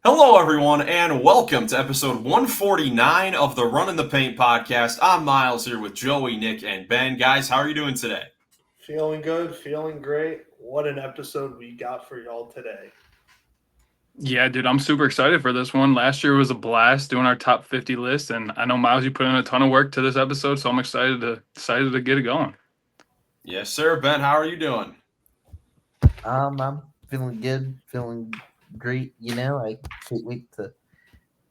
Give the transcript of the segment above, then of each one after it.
Hello, everyone, and welcome to episode 149 of the Runnin the Paint podcast. I'm Miles here with Joey, Nick, and Ben. Guys, how are you doing today? Feeling good, feeling great. What an episode we got for y'all today. Yeah, dude, I'm super excited for this one. Last year was a blast doing our top 50 list, and I know Miles, you put in a ton of work to this episode, so I'm excited to get it going. Yes, sir. Ben, how are you doing? I'm feeling good, feeling great. I can't wait to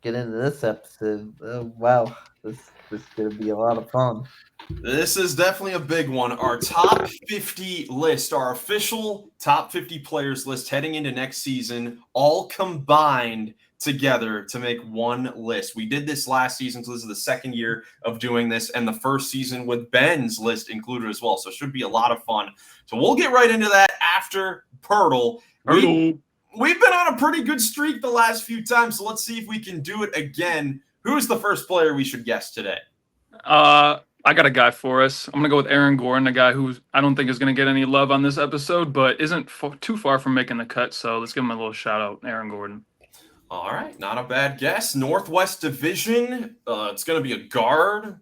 get into this episode. Wow, this is gonna be a lot of fun. This is definitely a big one. Our top 50 list, our official top 50 players list heading into next season, all combined together to make one list. We did this last season, so this is the second year of doing this, and the first season with Ben's list included as well. So it should be a lot of fun. So we'll get right into that after POELTL. We've been on a pretty good streak the last few times, so let's see if we can do it again. Who's the first player we should guess today? I got a guy for us. I'm going to go with Aaron Gordon, a guy who I don't think is going to get any love on this episode, but isn't too far from making the cut. So let's give him a little shout out, Aaron Gordon. All right, not a bad guess. Northwest Division, it's going to be a guard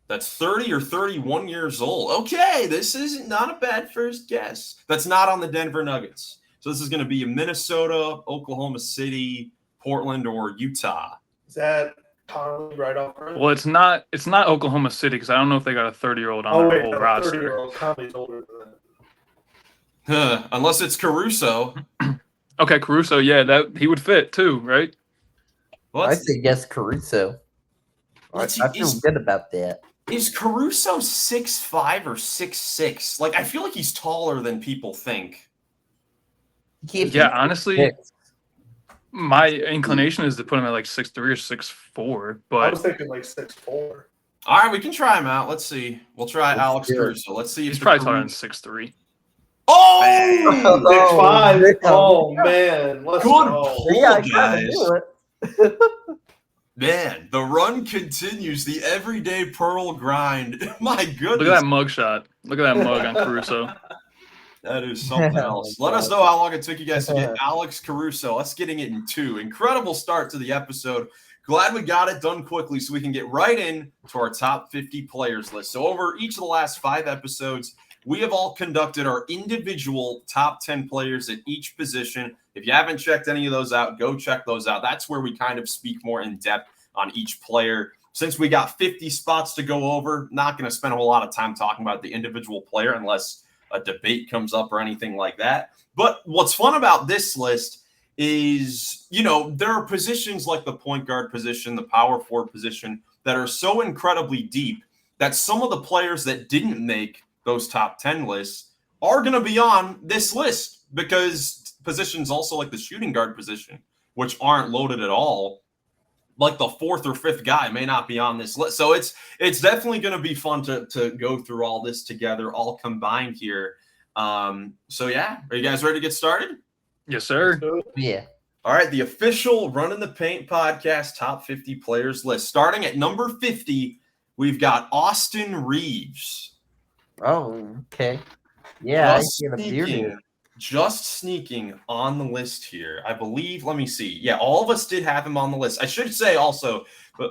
that's 30 or 31 years old. Okay, this is not a bad first guess. That's not on the Denver Nuggets. So this is going to be Minnesota, Oklahoma City, Portland, or Utah. Is that Conley right off? Right? Well, it's not Oklahoma City because I don't know if they got a 30-year-old on their whole roster. 30-year-old Conley's older than that. Unless it's Caruso. Okay, Caruso, yeah, that he would fit too, right? Well, I say yes, Caruso. I feel good about that. Is Caruso 6'5" or 6'6"? Like, I feel like he's taller than people think. Yeah, honestly, my inclination is to put him at like 6'3" or 6'4", but I was thinking like 6'4". All right, we can try him out. Let's see. We'll try Alex Caruso. Let's see if he's probably taller than 6'3". Oh! 6'5". Oh, man. Let's go. Yeah, guys. Do it. Man, the run continues. The everyday POELTL grind. My goodness. Look at that mugshot. Look at that mug on Caruso. That is something else. Let us know how long it took you guys to get Alex Caruso. Us getting it in 2. Incredible start to the episode. Glad we got it done quickly so we can get right in to our top 50 players list. So over each of the last 5 episodes, we have all conducted our individual top 10 players at each position. If you haven't checked any of those out, go check those out. That's where we kind of speak more in depth on each player. Since we got 50 spots to go over, not going to spend a whole lot of time talking about the individual player unless a debate comes up or anything like that. But what's fun about this list is, there are positions like the point guard position, the power forward position that are so incredibly deep that some of the players that didn't make those top 10 lists are going to be on this list because positions also like the shooting guard position, which aren't loaded at all, like the 4th or 5th guy may not be on this list. So it's definitely going to be fun to go through all this together, all combined here. So yeah, are you guys ready to get started? Yes, sir. Yeah. All right, the official Runnin the Paint podcast top 50 players list. Starting at number 50, we've got Austin Reeves. Oh, okay. Yeah, I see the beard. Just sneaking on the list here. I believe, let me see. Yeah, all of us did have him on the list. I should say also,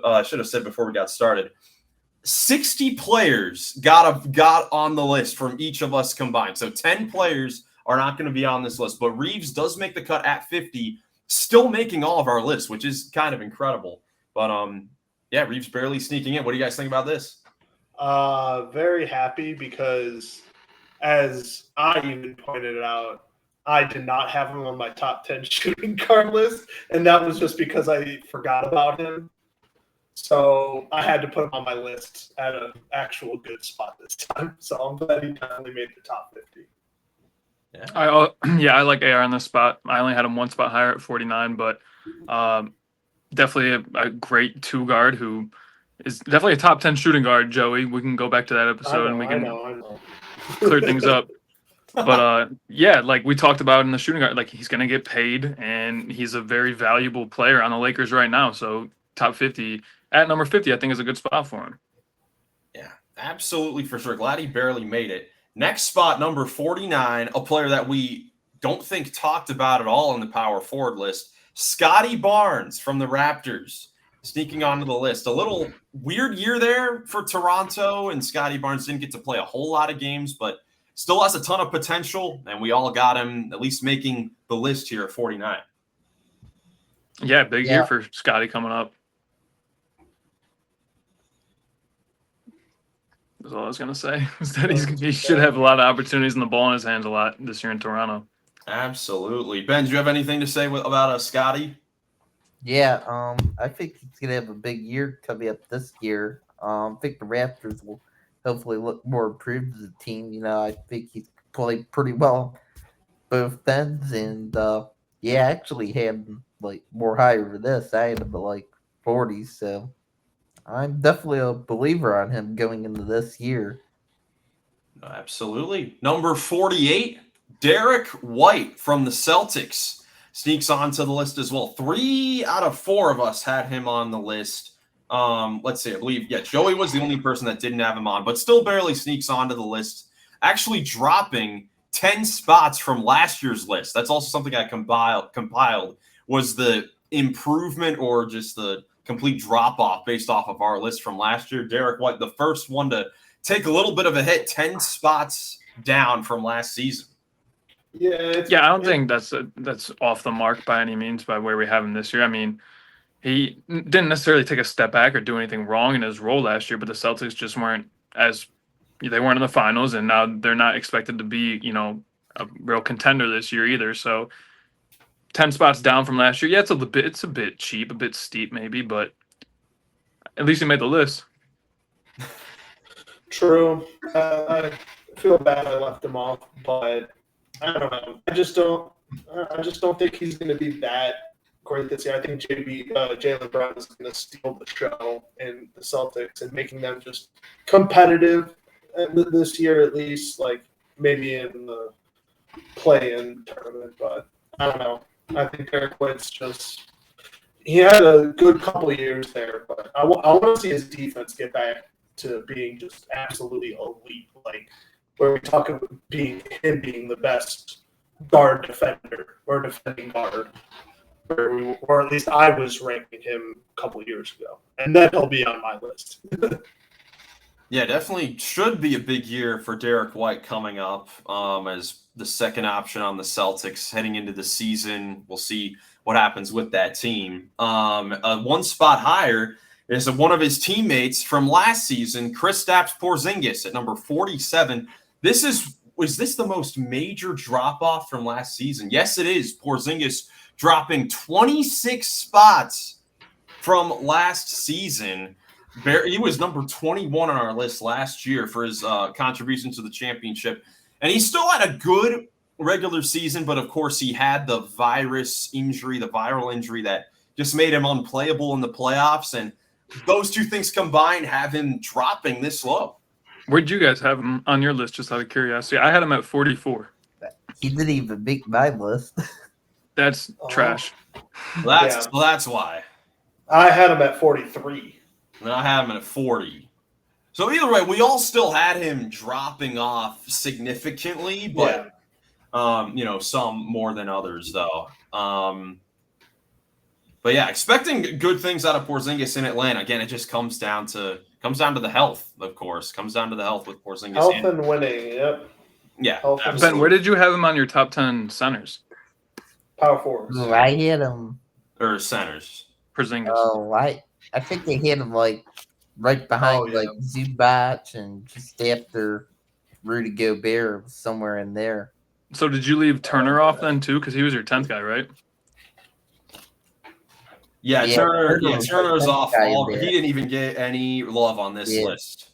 I should have said before we got started, 60 players got on the list from each of us combined. So 10 players are not going to be on this list. But Reeves does make the cut at 50, still making all of our lists, which is kind of incredible. But, yeah, Reeves barely sneaking in. What do you guys think about this? Very happy because, as I even pointed out, I did not have him on my top 10 shooting guard list, and that was just because I forgot about him. So I had to put him on my list at an actual good spot this time. So I'm glad he definitely made the top 50. I like AR on this spot. I only had him one spot higher at 49, but definitely a great 2 guard who is definitely a top 10 shooting guard, Joey. We can go back to that episode and we can clear things up. But yeah, like we talked about in the shooting guard, like he's going to get paid and he's a very valuable player on the Lakers right now. So top 50 at number 50, I think is a good spot for him. Yeah, absolutely for sure. Glad he barely made it. Next spot, number 49, a player that we don't think talked about at all in the power forward list. Scotty Barnes from the Raptors sneaking onto the list. A little weird year there for Toronto, and Scotty Barnes didn't get to play a whole lot of games, but still has a ton of potential, and we all got him at least making the list here at 49. Yeah, big year for Scotty coming up. That's all I was going to say. Is that he should have a lot of opportunities and the ball in his hands a lot this year in Toronto. Absolutely. Ben, do you have anything to say about Scotty? Yeah, I think he's gonna have a big year coming up this year. I think the Raptors will hopefully look more improved as a team. I think he's played pretty well both ends, and I actually had him like more higher for this. I had him at like 40, so I'm definitely a believer on him going into this year. Absolutely. Number 48, Derek White from the Celtics sneaks onto the list as well. 3 out of 4 of us had him on the list. Let's see, I believe, Joey was the only person that didn't have him on, but still barely sneaks onto the list, actually dropping 10 spots from last year's list. That's also something I compiled was the improvement or just the complete drop-off based off of our list from last year. Derek White, the first one to take a little bit of a hit, 10 spots down from last season. I don't think that's off the mark by any means by where we have him this year. I mean, he didn't necessarily take a step back or do anything wrong in his role last year, but the Celtics just weren't in the finals, and now they're not expected to be, a real contender this year either. So 10 spots down from last year. Yeah, it's a bit cheap, a bit steep maybe, but at least he made the list. True. I feel bad I left him off, but I don't know. I just don't think he's going to be that great this year. I think Jaylen Brown is going to steal the show in the Celtics and making them just competitive this year at least, like maybe in the play-in tournament. But I don't know. I think Derek White's he had a good couple of years there, but I want to see his defense get back to being just absolutely elite, like where we talk about being the best guard defender or defending guard, or at least I was ranking him a couple of years ago, and then he'll be on my list. Yeah, definitely should be a big year for Derek White coming up as the second option on the Celtics heading into the season. We'll see what happens with that team. One spot higher is one of his teammates from last season, Kristaps Porzingis at number 47. Was this the most major drop-off from last season? Yes, it is. Porzingis dropping 26 spots from last season. He was number 21 on our list last year for his contribution to the championship. And he still had a good regular season, but of course he had the viral injury that just made him unplayable in the playoffs. And those two things combined have him dropping this low. Where'd you guys have him on your list, just out of curiosity? I had him at 44. He didn't even make my list. That's trash. That's why. I had him at 43. And I have him at 40. So either way, we all still had him dropping off significantly, but some more than others though. But yeah, expecting good things out of Porzingis in Atlanta. Again, it just comes down to the health, of course. Comes down to the health with Porzingis. Health and winning, yep. Yeah. Ben, where did you have him on your top 10 centers? Power forwards. I hit him. Or centers. Porzingis. Oh, I think they hit him like right behind like Zubac and just after Rudy Gobert, somewhere in there. So did you leave Turner off then too? Because he was your 10th guy, right? Yeah, Turner's off. He didn't even get any love on this list.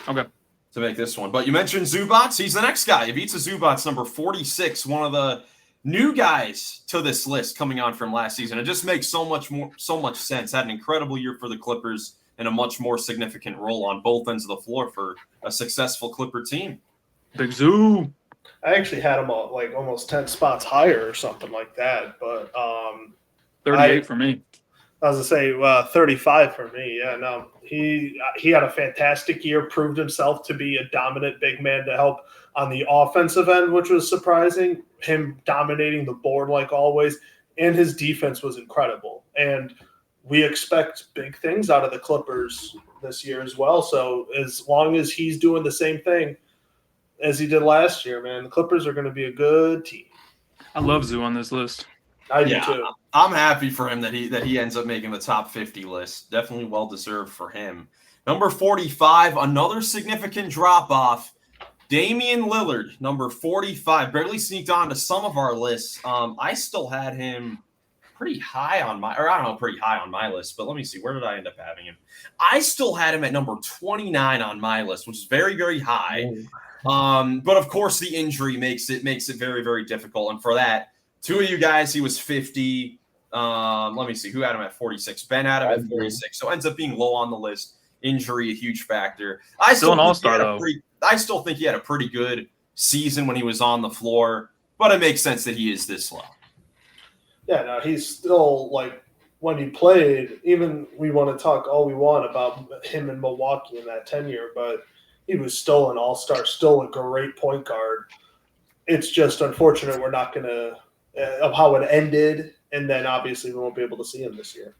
Okay. To make this one. But you mentioned Zubac. He's the next guy. Ivica Zubac, number 46, one of the new guys to this list coming on from last season. It just makes so much sense. Had an incredible year for the Clippers and a much more significant role on both ends of the floor for a successful Clipper team. Big Zoo. I actually had him like almost 10 spots higher or something like that. But 38 for me. I was going to say 35 for me. Yeah, no. He had a fantastic year, proved himself to be a dominant big man to help on the offensive end, which was surprising. Him dominating the board like always. and his defense was incredible. And we expect big things out of the Clippers this year as well. So as long as he's doing the same thing as he did last year, man, the Clippers are going to be a good team. I love Zoo on this list. I do too. I'm happy for him that he ends up making the top 50 list. Definitely well deserved for him. Number 45, another significant drop off. Damian Lillard, number 45, barely sneaked onto some of our lists. I still had him pretty high on my list, but let me see. Where did I end up having him? I still had him at number 29 on my list, which is very, very high. But of course the injury makes it very, very difficult. And for that, two of you guys, he was 50. Let me see who had him at 46. Ben had him at 46. So ends up being low on the list. Injury, a huge factor. Still an all-star though. I still think he had a pretty good season when he was on the floor, but it makes sense that he is this low. Yeah, no, he's still like when he played, even we want to talk all we want about him in Milwaukee in that tenure, but he was still an all-star, still a great point guard. It's just unfortunate we're not going to of how it ended, and then obviously we won't be able to see him this year.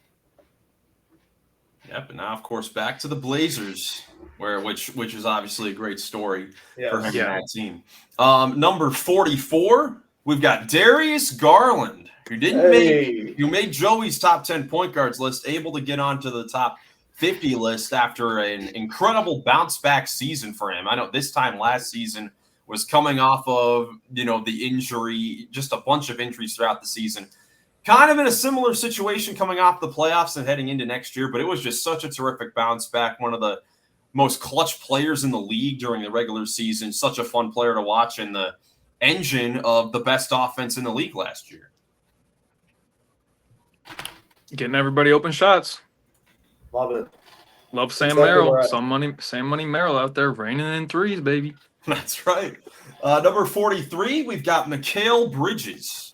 Yep, and now of course back to the Blazers, which is obviously a great story for him and that team. Number 44, we've got Darius Garland, who made Joey's top 10 point guards list, able to get onto the top 50 list after an incredible bounce back season for him. I know this time last season was coming off of the injury, just a bunch of injuries throughout the season. Kind of in a similar situation coming off the playoffs and heading into next year, but it was just such a terrific bounce back. One of the most clutch players in the league during the regular season. Such a fun player to watch, and the engine of the best offense in the league last year. Getting everybody open shots. Love it. Love Sam Merrill. Same money Merrill out there raining in threes, baby. That's right. Number 43, we've got Mikal Bridges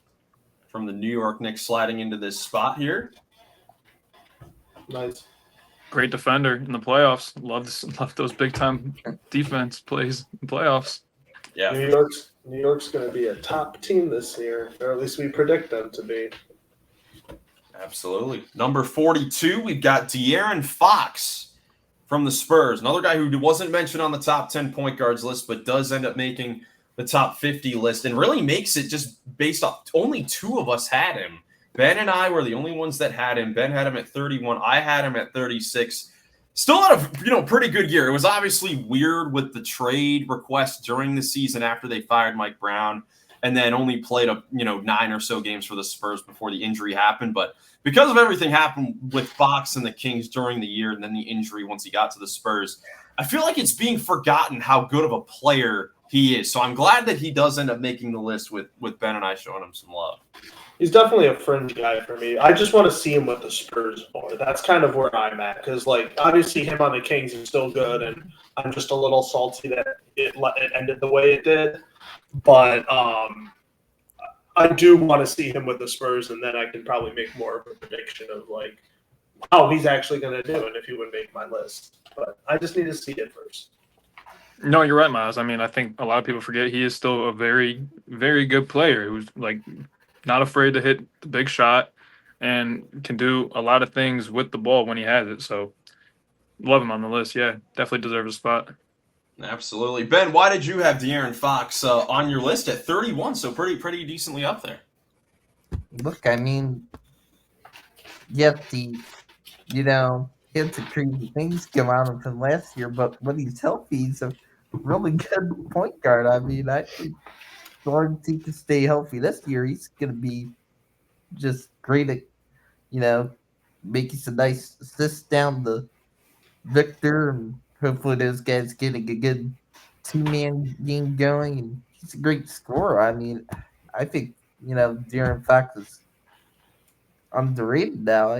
from the New York Knicks sliding into this spot here. Nice. Great defender in the playoffs. Love those big time defense plays in playoffs. Yeah. New York's going to be a top team this year, or at least we predict them to be. Absolutely. Number 42, we've got De'Aaron Fox from the Spurs. Another guy who wasn't mentioned on the top 10 point guards list, but does end up making the top 50 list, and really makes it just based off only two of us had him. Ben and I were the only ones that had him. Ben had him at 31. I had him at 36. Still had a pretty good year. It was obviously weird with the trade request during the season after they fired Mike Brown, and then only played 9 or so games for the Spurs before the injury happened. But because of everything happened with Fox and the Kings during the year, and then the injury once he got to the Spurs, I feel like it's being forgotten how good of a player he is. So I'm glad that he does end up making the list with Ben and I showing him some love. He's definitely a fringe guy for me. I just want to see him with the Spurs more. That's kind of where I'm at, because obviously him on the Kings is still good, and I'm just a little salty that it ended the way it did. But I do want to see him with the Spurs, and then I can probably make more of a prediction of how he's actually going to do and if he would make my list. But I just need to see it first. No, you're right, Miles. I mean, I think a lot of people forget he is still a very, very good player who's not afraid to hit the big shot and can do a lot of things with the ball when he has it. So love him on the list. Yeah, definitely deserves a spot. Absolutely. Ben, why did you have De'Aaron Fox on your list at 31? So pretty decently up there. Look, I mean, yet he had some crazy things come out of him last year, but when he's healthy, he's a really good point guard. I mean, I think as long as he can stay healthy this year, he's going to be just great at, making some nice assists down the Victor, and hopefully those guys getting a good two-man game going. And he's a great scorer. I mean, I think, De'Aaron Fox is underrated now.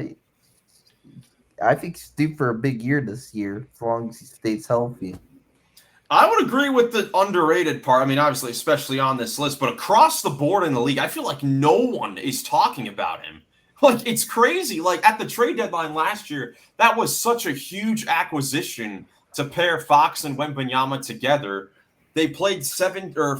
I think he's due for a big year this year, as long as he stays healthy. I would agree with the underrated part. I mean, obviously, especially on this list, but across the board in the league, I feel like no one is talking about him. It's crazy. at the trade deadline last year, that was such a huge acquisition to pair Fox and Wembanyama together.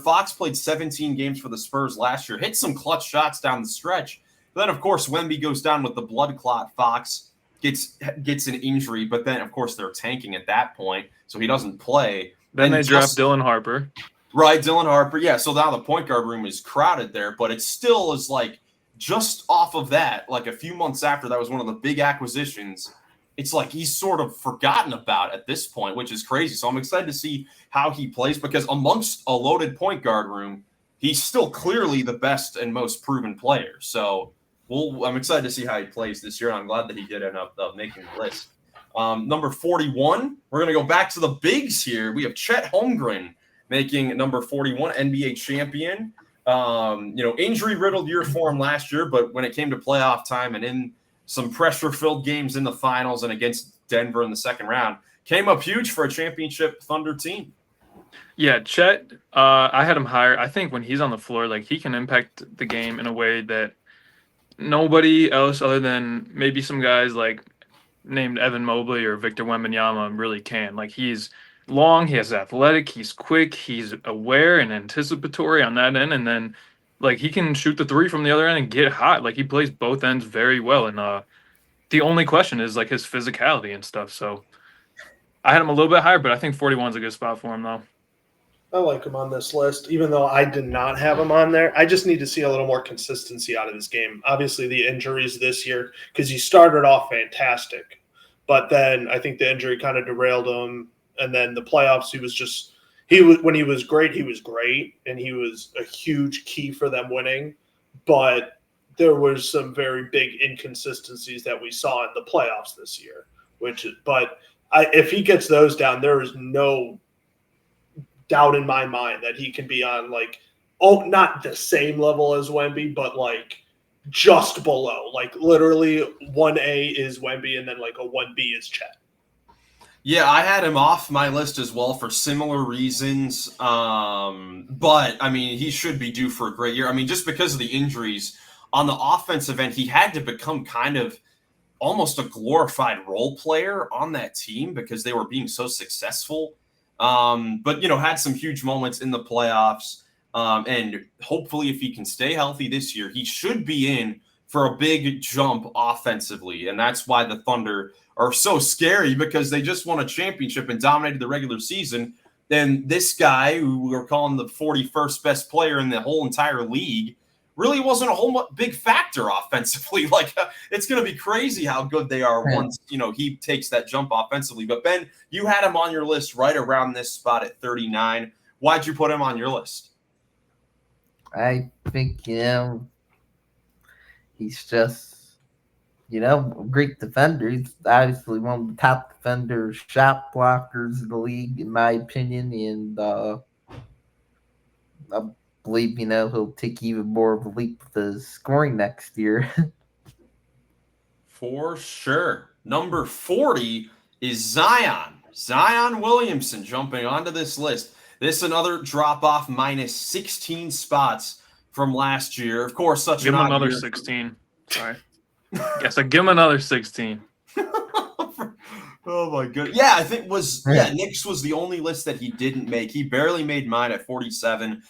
Fox played 17 games for the Spurs last year, hit some clutch shots down the stretch. Then, of course, Wemby goes down with the blood clot. Fox gets an injury, but then, of course, they're tanking at that point, so he doesn't play. Then they draft Dylan Harper. Right, Dylan Harper. Yeah, so now the point guard room is crowded there, but it still is like just off of that, like a few months after that was one of the big acquisitions. It's like he's sort of forgotten about at this point, which is crazy. So I'm excited to see how he plays because amongst a loaded point guard room, he's still clearly the best and most proven player. So I'm excited to see how he plays this year, and I'm glad that he did end up making the list. Number 41, we're going to go back to the bigs here. We have Chet Holmgren making number 41, NBA champion. Injury-riddled year for him last year, but when it came to playoff time and in some pressure-filled games in the finals and against Denver in the second round, came up huge for a championship Thunder team. Yeah, Chet, I had him higher. I think when he's on the floor, like he can impact the game in a way that nobody else other than maybe some guys like named Evan Mobley or Victor Wembanyama really can. Like he's long, he has athletic, he's quick, he's aware and anticipatory on that end, and then like he can shoot the three from the other end and get hot. Like he plays both ends very well, and the only question is like his physicality and stuff. So I had him a little bit higher, but I think 41 is a good spot for him though. I like him on this list, even though I did not have him on there. I just need to see a little more consistency out of this game. Obviously, the injuries this year, because he started off fantastic, but then I think the injury kind of derailed him. And then the playoffs, when he was great, and he was a huge key for them winning. But there was some very big inconsistencies that we saw in the playoffs this year. If he gets those down, there is no doubt in my mind that he can be on not the same level as Wemby, but like just below. Like literally 1A is Wemby and then like a 1B is Chet. Yeah, I had him off my list as well for similar reasons. But I mean, he should be due for a great year. I mean, just because of the injuries on the offensive end, he had to become kind of almost a glorified role player on that team because they were being so successful. But had some huge moments in the playoffs. And hopefully if he can stay healthy this year, he should be in for a big jump offensively. And that's why the Thunder are so scary because they just won a championship and dominated the regular season. Then this guy who we're calling the 41st best player in the whole entire league really wasn't a whole big factor offensively. It's going to be crazy how good they are once, he takes that jump offensively. But Ben, you had him on your list right around this spot at 39. Why'd you put him on your list? I think, he's just, a great defender. He's obviously one of the top defenders, shot blockers in the league, in my opinion. And I believe, he'll take even more of a leap with his scoring next year. For sure. Number 40 is Zion Williamson jumping onto this list. This is another drop-off minus 16 spots from last year. Of course, give him another 16. Sorry. Guess I give him another 16. Oh my goodness. Yeah, I think Nick's was the only list that he didn't make. He barely made mine at 47.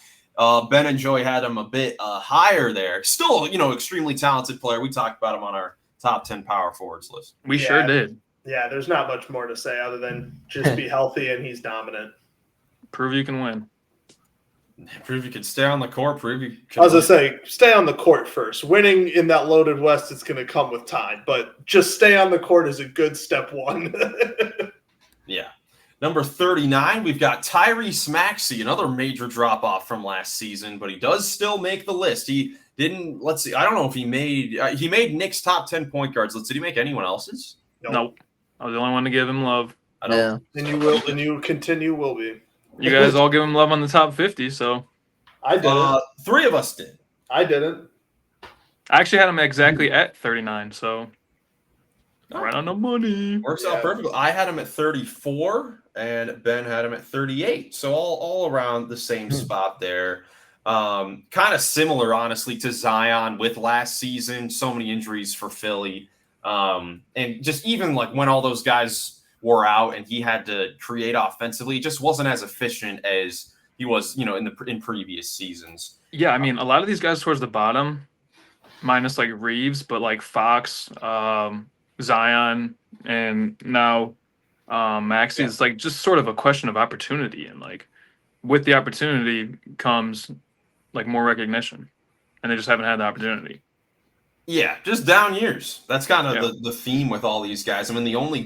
Ben and Joey had him a bit higher there. Still, extremely talented player. We talked about him on our top 10 power forwards list. We sure did. Yeah, there's not much more to say other than just be healthy and he's dominant. Prove you can win. Prove you can stay on the court. Prove you can I was going to say, stay on the court first. Winning in that loaded West is going to come with time, but just stay on the court is a good step one. Yeah. Number 39, we've got Tyrese Maxey, another major drop-off from last season, but he does still make the list. He didn't, let's see, I don't know if he made Nick's top 10 point guards. Did he make anyone else's? Nope. I was the only one to give him love. I don't. And you will, and you will be. You guys all give him love on the top 50, so. I didn't. 3 of us did. I didn't. I actually had him exactly at 39, so. Right on the money. Works out perfectly. I had him at 34, and Ben had him at 38. So all around the same spot there. Kind of similar, honestly, to Zion with last season. So many injuries for Philly. And just even when all those guys were out and he had to create offensively, it just wasn't as efficient as he was, in previous seasons. Yeah, I mean, a lot of these guys towards the bottom, minus like Reeves, but like Fox, Zion, and now Maxey. It's like just sort of a question of opportunity, and like with the opportunity comes like more recognition, and they just haven't had the opportunity. Yeah, just down years. That's kind of the theme with all these guys. I mean, the only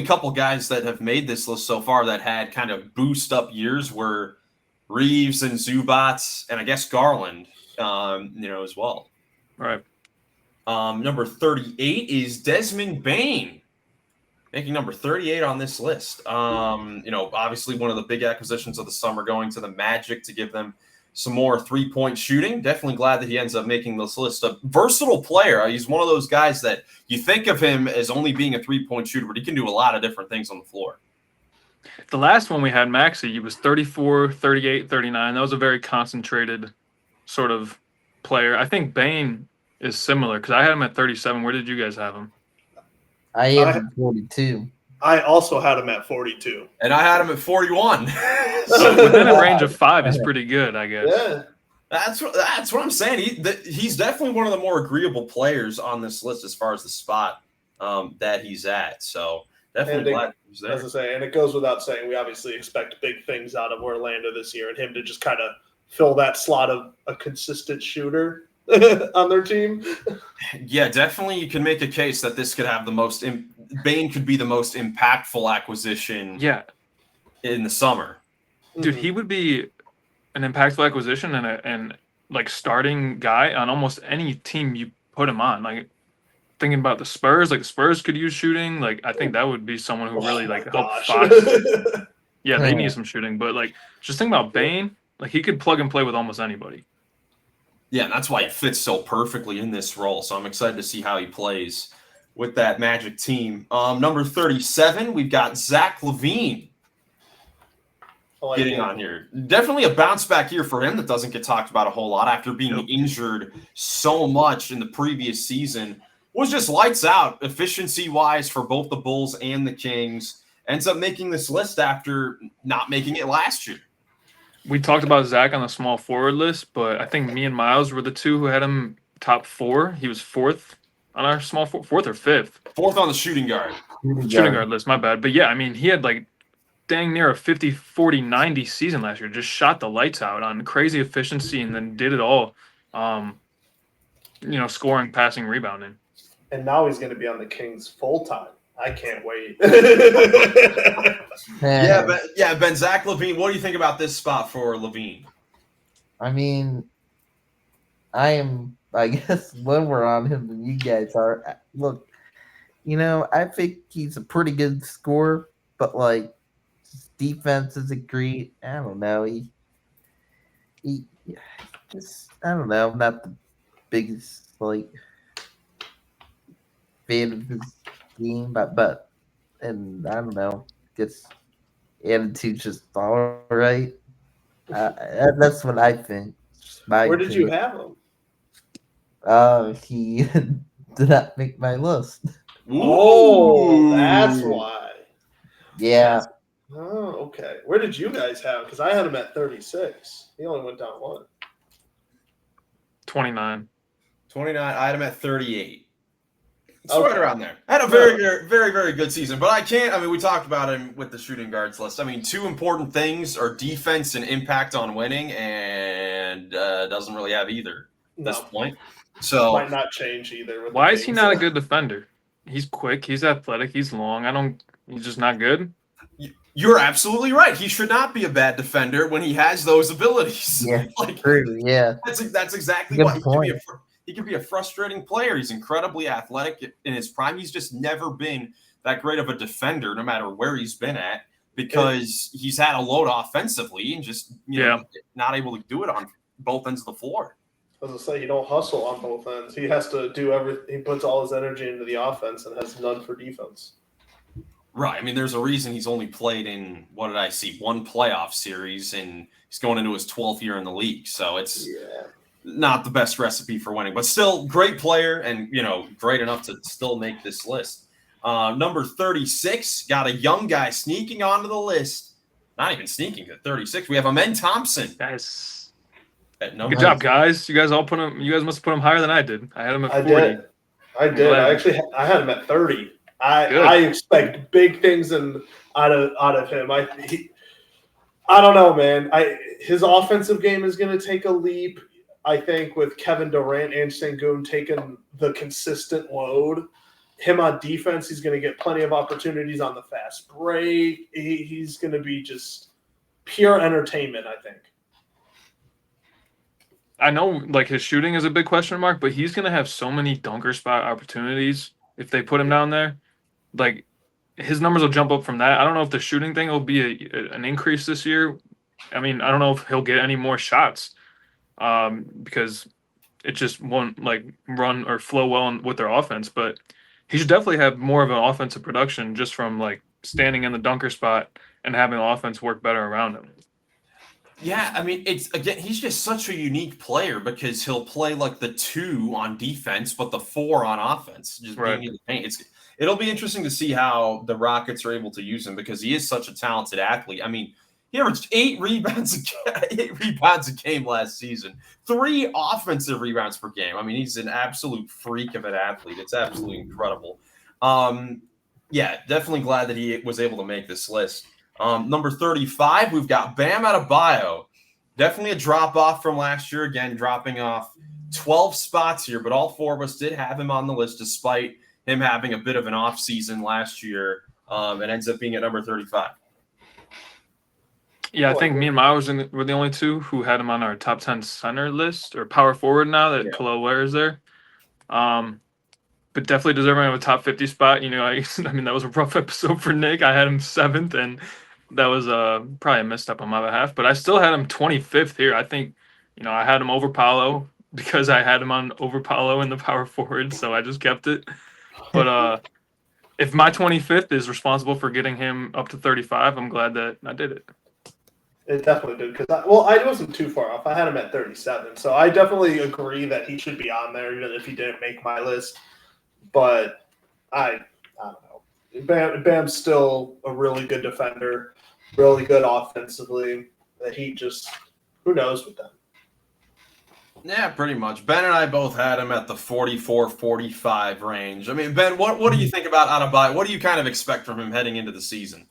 couple guys that have made this list so far that had kind of boost up years were Reeves and Zubats, and I guess Garland, as well. Right. Number 38 is Desmond Bane, making number 38 on this list. Obviously one of the big acquisitions of the summer, going to the Magic to give them some more three-point shooting. Definitely glad that he ends up making this list. A versatile player. He's one of those guys that you think of him as only being a three-point shooter, but he can do a lot of different things on the floor. The last one we had, Maxey, he was 34, 38, 39. That was a very concentrated sort of player. I think Bane is similar because I had him at 37. Where did you guys have him? I am 42. I also had him at 42. And I had him at 41. So within a range of 5 is pretty good, I guess. Yeah. That's what I'm saying. He's definitely one of the more agreeable players on this list as far as the spot that he's at. So definitely glad he's there. As I say, and it goes without saying, we obviously expect big things out of Orlando this year, and him to just kind of fill that slot of a consistent shooter on their team. Yeah, definitely. You can make a case that this could have the most. Bane could be the most impactful acquisition. Yeah, in the summer, dude, he would be an impactful acquisition and like starting guy on almost any team you put him on. Like thinking about the Spurs, like the Spurs could use shooting. Like I think that would be someone who really helped Fox. Yeah, they need some shooting, but like just think about Bane. Like he could plug and play with almost anybody. Yeah, and that's why he fits so perfectly in this role. So I'm excited to see how he plays with that Magic team. Number 37, we've got Zach LaVine getting on here. Definitely a bounce back year for him that doesn't get talked about a whole lot after being injured so much in the previous season. Was just lights out efficiency-wise for both the Bulls and the Kings. Ends up making this list after not making it last year. We talked about Zach on the small forward list, but I think me and Miles were the two who had him top 4. He was 4th on our small fourth or 5th. 4th on the shooting guard. Shooting guard list, my bad. But yeah, I mean, he had like dang near a 50, 40, 90 season last year. Just shot the lights out on crazy efficiency and then did it all, scoring, passing, rebounding. And now he's going to be on the Kings full time. I can't wait. Ben, Zach LaVine, what do you think about this spot for LaVine? I mean, I guess, lower on him than you guys are. Look, I think he's a pretty good scorer, but like his defense isn't great. I don't know. He just, I don't know. I'm not the biggest like fan of his game, but and I don't know, just attitude's just all right. That's what I think. Where did you have him? He did not make my list. Oh, that's why. Yeah. Oh, okay. Where did you guys have him? Because I had him at 36. He only went down 1. 29. I had him at 38. It's right around there. Had a very, very, very good season. But we talked about him with the shooting guards list. I mean, 2 important things are defense and impact on winning, and doesn't really have either at this point. So might not change either. Why is he not a good defender? He's quick. He's athletic. He's long. He's just not good. You're absolutely right. He should not be a bad defender when he has those abilities. Yeah, true. Yeah. That's exactly what he can be a frustrating player. He's incredibly athletic in his prime. He's just never been that great of a defender, no matter where he's been at, because he's had a load offensively and just not able to do it on both ends of the floor. As I say, you don't hustle on both ends. He has to do everything. He puts all his energy into the offense and has none for defense. Right. I mean, there's a reason he's only played in, what did I see, 1 playoff series, and he's going into his 12th year in the league. So it's not the best recipe for winning, but still great player and, great enough to still make this list. Number 36, got a young guy sneaking onto the list. Not even sneaking at 36. We have Amen Thompson. Yes. at number. Good job, guys. You guys all put him. You guys must have put him higher than I did. I had him at 40. I did. I had him at 30. I expect big things out of him. I don't know, man. His offensive game is going to take a leap. I think with Kevin Durant and Sengun taking the consistent load, him on defense, he's going to get plenty of opportunities on the fast break. He's going to be just pure entertainment, I think. I know, like, his shooting is a big question mark, but he's going to have so many dunker spot opportunities if they put him down there. Like, his numbers will jump up from that. I don't know if the shooting thing will be an increase this year. I mean, I don't know if he'll get any more shots because it just won't, like, run or flow well with their offense. But he should definitely have more of an offensive production just from, like, standing in the dunker spot and having the offense work better around him. Yeah, I mean, he's just such a unique player because he'll play like the 2 on defense, but the 4 on offense. Just being in the paint. It'll be interesting to see how the Rockets are able to use him because he is such a talented athlete. I mean, he averaged 8 rebounds a game last season, 3 offensive rebounds per game. I mean, he's an absolute freak of an athlete. It's absolutely incredible. Yeah, definitely glad that he was able to make this list. Number 35, we've got Bam Adebayo. Definitely a drop off from last year. Again, dropping off 12 spots here, but all 4 of us did have him on the list despite him having a bit of an off season last year. And ends up being at number 35. Yeah, I think me and Miles were the only 2 who had him on our top 10 center list or power forward now that Khalil Ware is there. But definitely deserving of a top 50 spot. You know, I mean, that was a rough episode for Nick. I had him 7th, and that was probably a misstep on my behalf. But I still had him 25th here. I think, you know, I had him over Paolo because I had him on over Paolo in the power forward, so I just kept it. But if my 25th is responsible for getting him up to 35, I'm glad that I did it. It definitely did because I wasn't too far off. I had him at 37, so I definitely agree that he should be on there even if he didn't make my list. But I don't know. Bam's still a really good defender, really good offensively. The Heat just, who knows with them. Yeah, pretty much. Ben and I both had him at the 44-45 range. I mean, Ben, what do you think about Adebayo? What do you kind of expect from him heading into the season?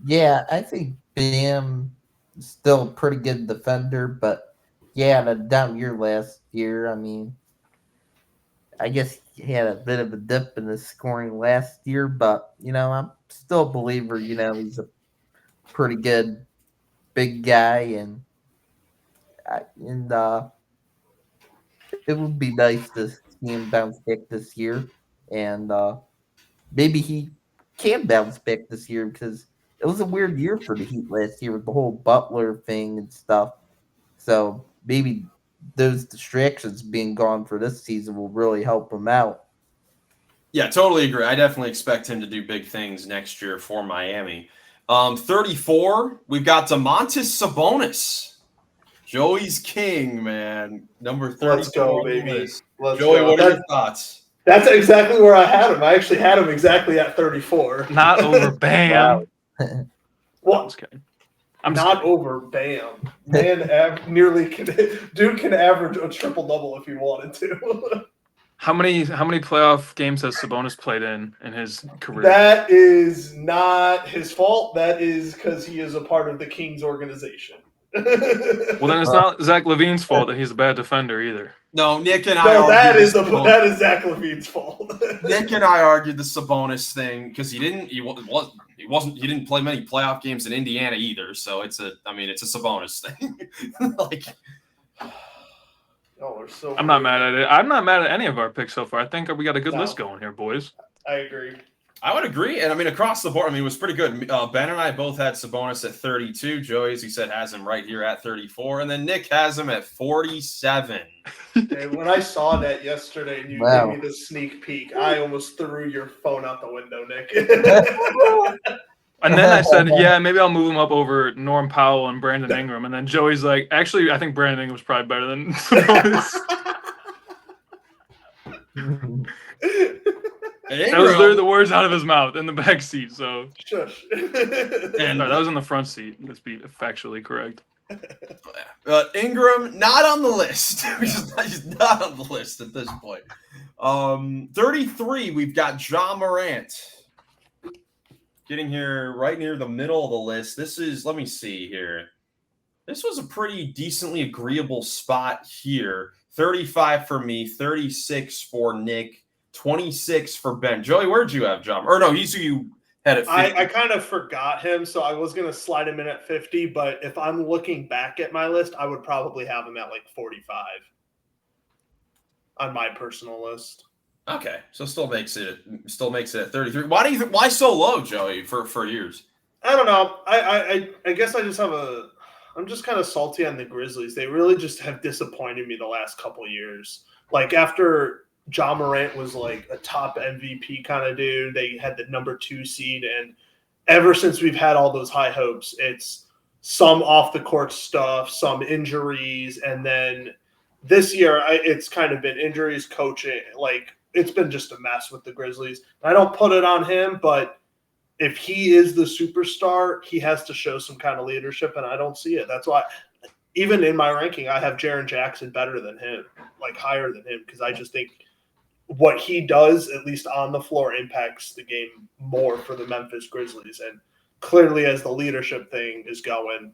Yeah, I think Bam is still a pretty good defender, but yeah, a down year last year. I mean, I guess he had a bit of a dip in his scoring last year, but, you know, I'm still a believer, you know, he's a pretty good big guy, and it would be nice to see him bounce back this year, and maybe he can bounce back this year because it was a weird year for the Heat last year with the whole Butler thing and stuff. So maybe those distractions being gone for this season will really help him out. Yeah, totally agree. I definitely expect him to do big things next year for Miami. 34, we've got Domantas Sabonis. Joey's king, man. Number 34. Let's go, baby. Joey, what are your thoughts? That's exactly where I had him. I actually had him exactly at 34. Not over Bam. What? I'm not over Bam. Man, dude can average a triple double if he wanted to. How many playoff games has Sabonis played in his career? That is not his fault. That is because he is a part of the Kings organization. Well, then it's not Zach LaVine's fault that he's a bad defender either. No, Nick and I. No, that is Zach LaVine's fault. Nick and I argued the Sabonis thing because he didn't play many playoff games in Indiana either. So it's a Sabonis thing. I'm not mad at it. I'm not mad at any of our picks so far. I think we got a good list going here, boys. I agree. I would agree. And I mean, across the board, I mean, it was pretty good. Ben and I both had Sabonis at 32. Joey, as he said, has him right here at 34. And then Nick has him at 47. Hey, when I saw that yesterday and you gave me the sneak peek, I almost threw your phone out the window, Nick. And then I said, yeah, maybe I'll move him up over Norm Powell and Brandon Ingram. And then Joey's like, actually, I think Brandon Ingram's probably better than Sabonis. That was literally the words out of his mouth in the back seat. So, shush. And that was in the front seat. Let's be factually correct. Ingram, not on the list. He's not on the list at this point. 33, we've got Ja Morant. Getting here right near the middle of the list. This is, let me see here. This was a pretty decently agreeable spot here. 35 for me, 36 for Nick, 26 for Ben. Joey, where'd you have Ja? Or no, he's who you had at 50. I kind of forgot him, so I was going to slide him in at 50, but if I'm looking back at my list, I would probably have him at like 45 on my personal list. Okay, so still makes it at 33. Why so low, Joey, for years? I don't know. I guess I just have I'm just kind of salty on the Grizzlies. They really just have disappointed me the last couple years. Like after Ja Morant was like a top MVP kind of dude, they had the number 2 seed, and ever since we've had all those high hopes, it's some off the court stuff, some injuries, and then this year it's kind of been injuries, coaching. Like it's been just a mess with the Grizzlies. I don't put it on him, but if he is the superstar, he has to show some kind of leadership, and I don't see it. That's why, even in my ranking, I have Jaren Jackson better than him, like higher than him, because I just think what he does, at least on the floor, impacts the game more for the Memphis Grizzlies. And clearly, as the leadership thing is going,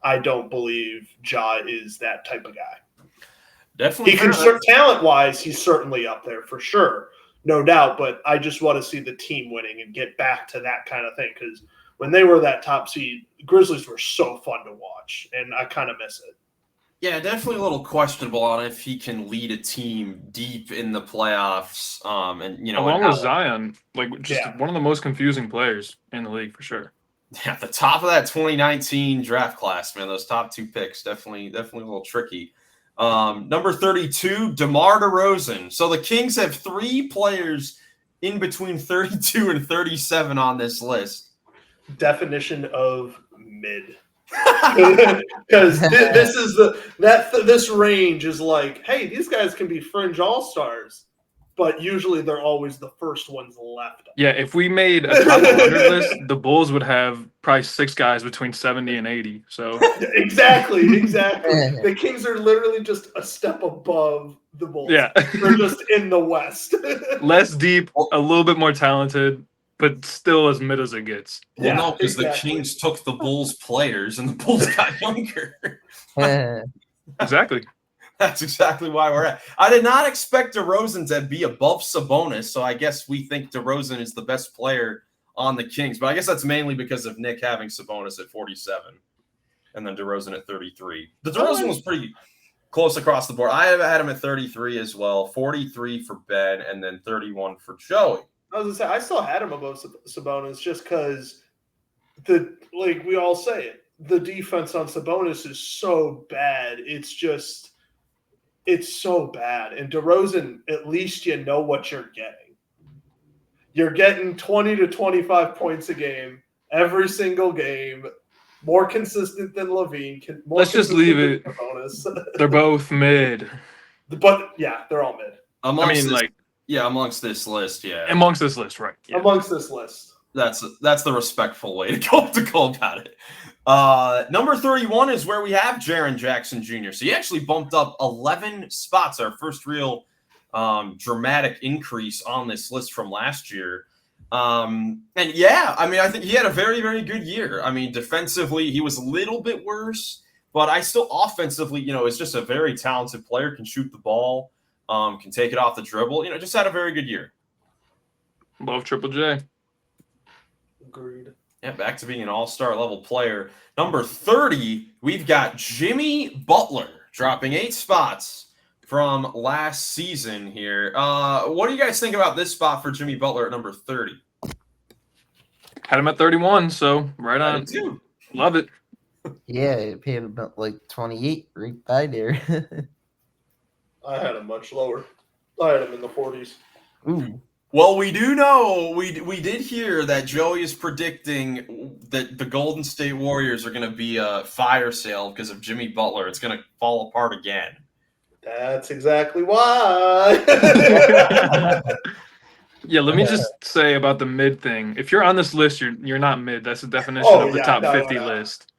I don't believe Ja is that type of guy. Definitely. He can talent-wise, he's certainly up there for sure. No doubt, but I just want to see the team winning and get back to that kind of thing, because when they were that top seed, Grizzlies were so fun to watch, and I kind of miss it. Yeah, definitely a little questionable on if he can lead a team deep in the playoffs. And along with Zion, like just one of the most confusing players in the league for sure. Yeah, at the top of that 2019 draft class, man, those top 2 picks definitely a little tricky. Number 32, DeMar DeRozan. So the Kings have 3 players in between 32 and 37 on this list. Definition of mid. Because this is this range is like, hey, these guys can be fringe all-stars, but usually they're always the first ones left. Yeah, if we made a top 100 list, the Bulls would have probably 6 guys between 70 and 80. So exactly. The Kings are literally just a step above the Bulls. Yeah, they're just in the West. Less deep, a little bit more talented, but still as mid as it gets. Well, no, because the Kings took the Bulls players and the Bulls got younger. Exactly. That's exactly why we're at. I did not expect DeRozan to be above Sabonis, so I guess we think DeRozan is the best player on the Kings. But I guess that's mainly because of Nick having Sabonis at 47 and then DeRozan at 33. The DeRozan was pretty close across the board. I have had him at 33 as well, 43 for Ben, and then 31 for Joey. I was going to say, I still had him above Sabonis just because we all say it, the defense on Sabonis is so bad. It's so bad. And DeRozan, at least you know what you're getting. You're getting 20 to 25 points a game, every single game, more consistent than Levine. Let's just leave it. They're both mid. But, yeah, they're all mid. Amongst this list, yeah. Amongst this list, right. Yeah. Amongst this list. That's the respectful way to go about it. Number 31 is where we have Jaren Jackson Jr. So he actually bumped up 11 spots, our first real dramatic increase on this list from last year. And yeah, I mean, I think he had a very, very good year. I mean, defensively, he was a little bit worse, but I still offensively, is just a very talented player, can shoot the ball, can take it off the dribble, just had a very good year. Love Triple J. Agreed. Yeah, back to being an all-star level player. Number 30, we've got Jimmy Butler dropping 8 spots from last season here. What do you guys think about this spot for Jimmy Butler at number 30? Had him at 31, so right on. Love it. Yeah, it paid about like 28 right by there. I had him much lower. I had him in the 40s. Ooh. Well, we do know, we did hear that Joey is predicting that the Golden State Warriors are going to be a fire sale because of Jimmy Butler. It's going to fall apart again. That's exactly why. Yeah, let me just say about the mid thing. If you're on this list, you're not mid. That's the definition of the top 50 list.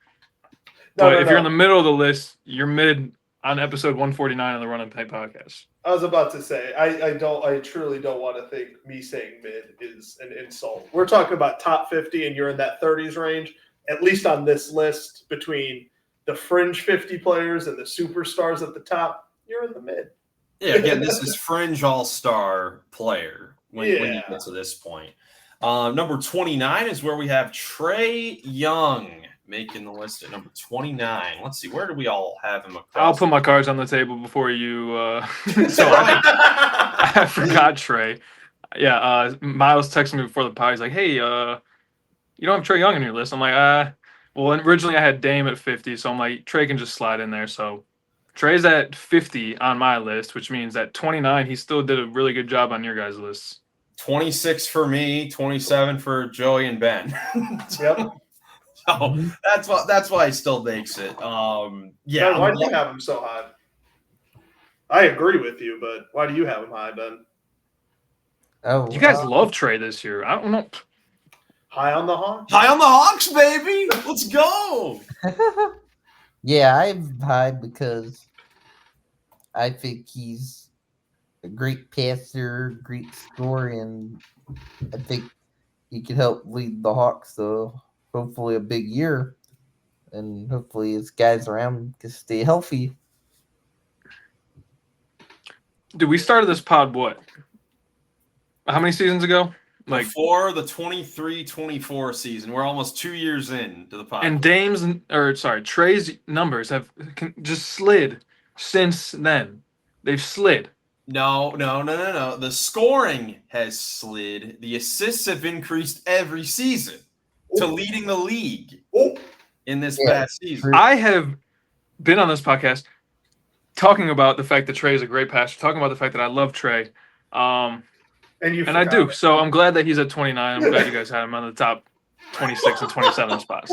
But if you're in the middle of the list, you're mid on episode 149 of the Runnin podcast. I was about to say, I truly don't want to think me saying mid is an insult. We're talking about top 50 and you're in that 30s range, at least on this list between the fringe 50 players and the superstars at the top, you're in the mid. Yeah, again, this is fringe all-star player when you get to this point. Number 29 is where we have Trae Young making the list at number 29. Let's see, where do we all have him across? I'll put my cards on the table before you. So I forgot Trae. Yeah, Miles texted me before the pod. He's like, "Hey, you don't have Trae Young on your list." I'm like, well, originally I had Dame at 50, so I'm like, Trae can just slide in there. So Trae's at 50 on my list, which means at 29, he still did a really good job on your guys' lists. 26 for me, 27 for Joey and Ben. Yep. So that's why he still makes it. Yeah. Ben, why do you have him so high? I agree with you, but why do you have him high, Ben? Oh, you guys love Trae this year. I don't know. High on the Hawks? High on the Hawks, baby. Let's go. Yeah, I have him high because I think he's a great passer, great scorer, and I think he can help lead the Hawks to hopefully a big year. And hopefully his guys around him can stay healthy. Dude, we started this pod, what? How many seasons ago? Like before the 23-24 season. We're almost 2 years into the pod. And Trae's numbers have just slid since then. They've slid. No. The scoring has slid. The assists have increased every season to leading the league in this past season. I have been on this podcast talking about the fact that Trae is a great passer, talking about the fact that I love Trae. And I do. So I'm glad that he's at 29. I'm glad you guys had him on the top 26 and 27 spots.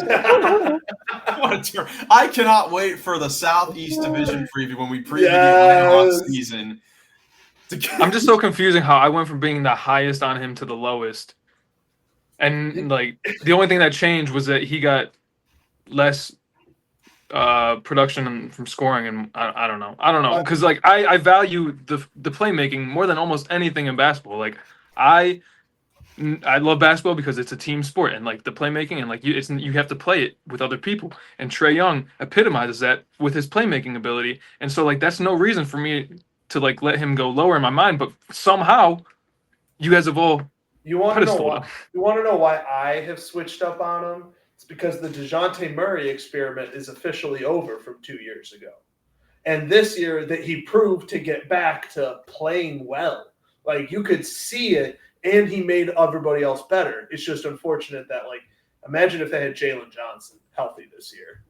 I cannot wait for the Southeast Division preview when we preview the Atlanta Hawks season. I'm just so confusing how I went from being the highest on him to the lowest. And like the only thing that changed was that he got less production from scoring, and I don't know because like I value the playmaking more than almost anything in basketball. Like I love basketball because it's a team sport, and like the playmaking and like you have to play it with other people, and Trae Young epitomizes that with his playmaking ability. And so like that's no reason for me to like let him go lower in my mind, but somehow you guys have all you want to know why I have switched up on him? It's because the DeJounte Murray experiment is officially over from 2 years ago. And this year that he proved to get back to playing well. Like you could see it, and he made everybody else better. It's just unfortunate that, like, imagine if they had Jalen Johnson healthy this year.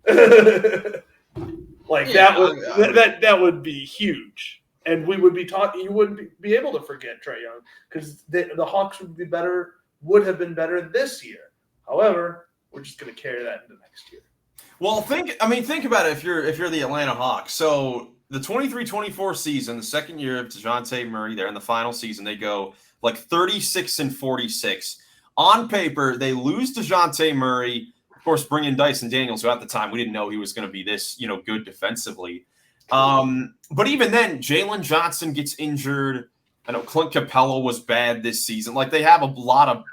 That would be huge. And we would be talking. You wouldn't be able to forget Trae Young because the Hawks would have been better this year. However, we're just going to carry that into next year. Well, think about it if you're the Atlanta Hawks. So the 23-24 season, the second year of DeJounte Murray there in the final season, they go like 36-46. On paper, they lose DeJounte Murray. Of course, bring in Dyson Daniels, who at the time we didn't know he was going to be this, good defensively. But even then, Jalen Johnson gets injured. I know Clint Capella was bad this season. Like they have a lot of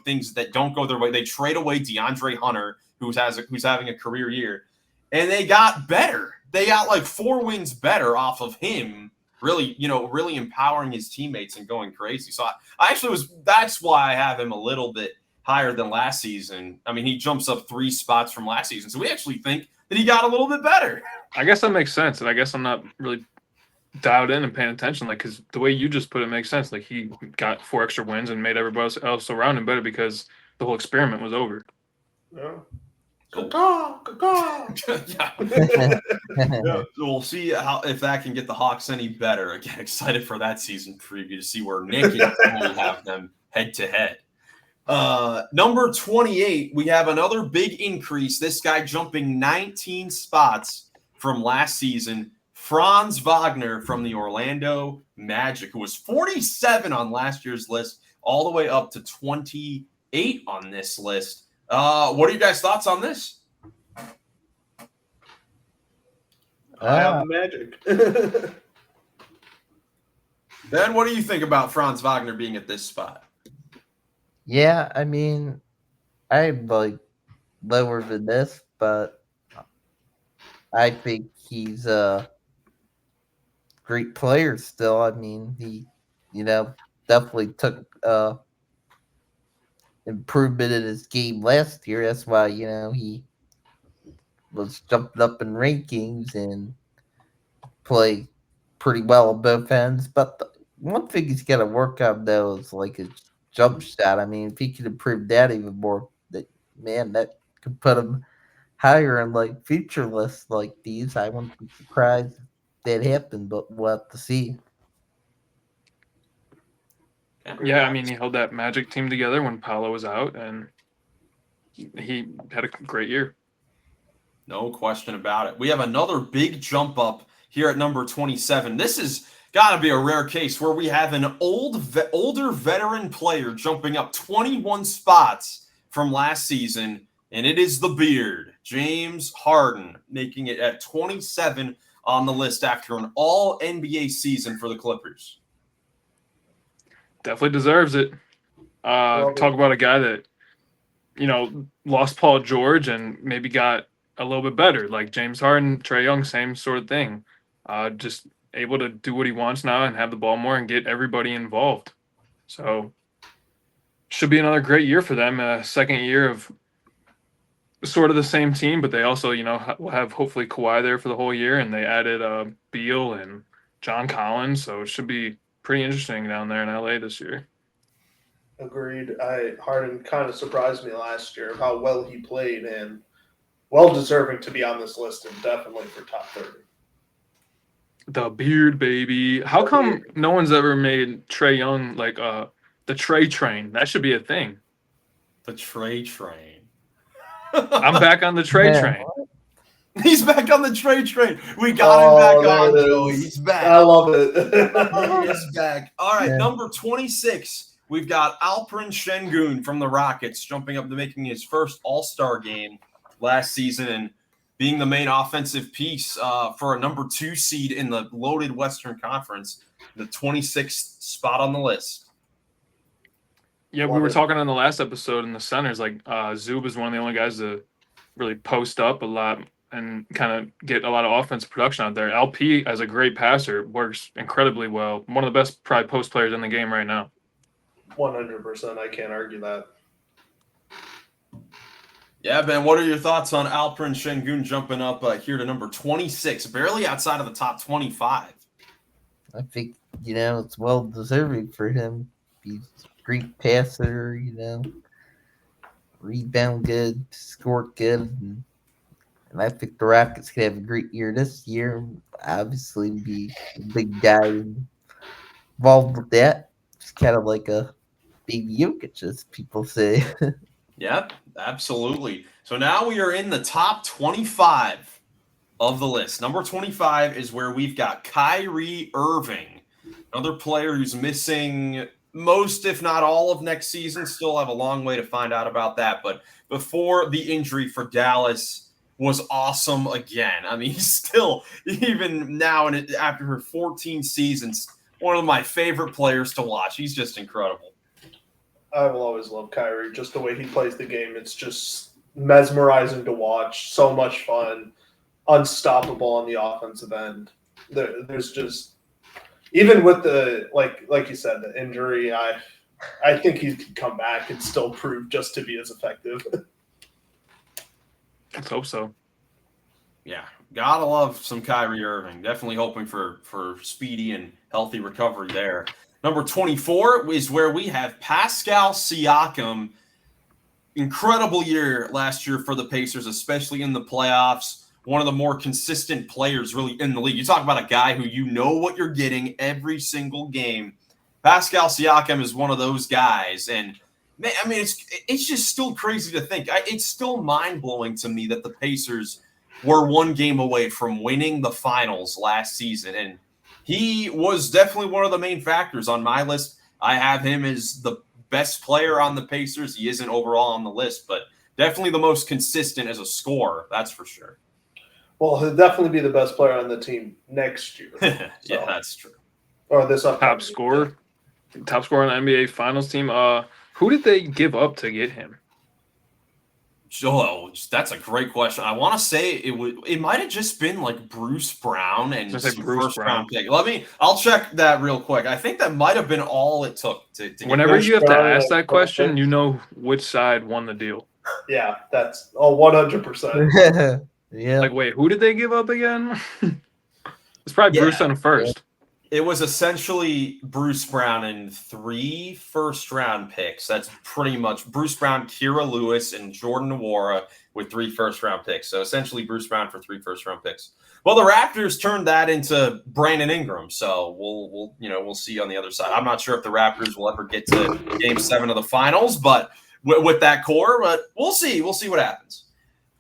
things that don't go their way. They trade away DeAndre Hunter, who's having a career year, and they got better. They got like 4 wins better off of him. Really, really empowering his teammates and going crazy. So that's why I have him a little bit higher than last season. I mean, he jumps up 3 spots from last season. So we actually think that he got a little bit better. I guess that makes sense. And I guess I'm not really dialed in and paying attention, like, because the way you just put it makes sense. Like he got 4 extra wins and made everybody else around him better because the whole experiment was over. Yeah. Yeah. We'll see if that can get the Hawks any better. Again, excited for that season preview to see where Nick and Tony have them head to head. Number 28, we have another big increase. This guy jumping 19 spots from last season. Franz Wagner from the Orlando Magic, who was 47 on last year's list, all the way up to 28 on this list. What are you guys' thoughts on this? I have the Magic. Ben, what do you think about Franz Wagner being at this spot? Yeah, I mean, I'm like lower than this, but I think he's a great player still. I mean, he, definitely took improvement in his game last year. That's why, he was jumping up in rankings and play pretty well on both ends. But one thing he's got to work on though is like his jump shot. I mean, if he could improve that even more, that could put him higher in like future lists like these. I wouldn't be surprised if that happened, but we'll have to see. Yeah, I mean, he held that Magic team together when Paolo was out, and he had a great year. No question about it. We have another big jump up here at number 27. This has got to be a rare case where we have an older veteran player jumping up 21 spots from last season, and it is the Beard, James Harden, making it at 27 on the list after an all-NBA season for the Clippers. Definitely deserves it. Talk about a guy that, lost Paul George and maybe got a little bit better. Like James Harden, Trae Young, same sort of thing. Just able to do what he wants now and have the ball more and get everybody involved. So should be another great year for them. Second year of sort of the same team, but they also, will have hopefully Kawhi there for the whole year, and they added Beal and John Collins. So it should be pretty interesting down there in LA this year. Agreed. Harden kind of surprised me last year of how well he played, and well deserving to be on this list and definitely for top 30. The Beard, baby. How come no one's ever made Trae Young like the Trae Train? That should be a thing. The Trae Train. I'm back on the Trae Train. He's back on the Trae Train. We got him back on, Joey. He's back. I love it. He's back. All right, number 26. We've got Alperen Şengün from the Rockets jumping up to making his first All-Star game last season and being the main offensive piece for a number 2 seed in the loaded Western Conference, the 26th spot on the list. Yeah, we were talking on the last episode in the centers, like Zub is one of the only guys to really post up a lot and kind of get a lot of offensive production out there. LP, as a great passer, works incredibly well. One of the best probably post players in the game right now. 100%. I can't argue that. Yeah, Ben, what are your thoughts on Alperen Şengün jumping up here to number 26, barely outside of the top 25? I think, it's well deserving for him. He's a great passer, rebound good, score good. And I think the Rockets could have a great year this year. Obviously, be a big guy involved with that. It's kind of like a baby Jokic, as people say. Yep, absolutely. So now we are in the top 25 of the list. Number 25 is where we've got Kyrie Irving, another player who's missing most, if not all, of next season. Still have a long way to find out about that. But before the injury for Dallas was awesome again. I mean, he's still, even now, and after her 14 seasons, one of my favorite players to watch. He's just incredible. I will always love Kyrie, just the way he plays the game. It's just mesmerizing to watch. So much fun. Unstoppable on the offensive end. There's just, even with the, like you said, the injury, I think he could come back and still prove just to be as effective. Let's hope so. Yeah, gotta love some Kyrie Irving. Definitely hoping for speedy and healthy recovery there. Number 24 is where we have Pascal Siakam. Incredible year last year for the Pacers, especially in the playoffs. One of the more consistent players really in the league. You talk about a guy who you know what you're getting every single game. Pascal Siakam is one of those guys. And, man, I mean, it's just still crazy to think. It's still mind-blowing to me that the Pacers were one game away from winning the finals last season. And he was definitely one of the main factors on my list. I have him as the best player on the Pacers. He isn't overall on the list, but definitely the most consistent as a scorer. That's for sure. Well, he'll definitely be the best player on the team next year. Yeah, that's true. Or this upcoming Top scorer on the NBA Finals team. Who did they give up to get him? Joe, that's a great question. I want to say it might have just been like Bruce Brown and some first round pick. I'll check that real quick. I think that might have been all it took to Whenever you have to ask that question, you know which side won the deal. Yeah, that's 100%. Yeah. Like, wait, who did they give up again? It's probably Bruce on first. It was essentially Bruce Brown and 3 first-round picks. That's pretty much Bruce Brown, Kira Lewis, and Jordan Nwora with 3 first-round picks. So essentially Bruce Brown for 3 first-round picks. Well, the Raptors turned that into Brandon Ingram. So we'll see on the other side. I'm not sure if the Raptors will ever get to Game 7 of the Finals, but with that core, but we'll see. We'll see what happens.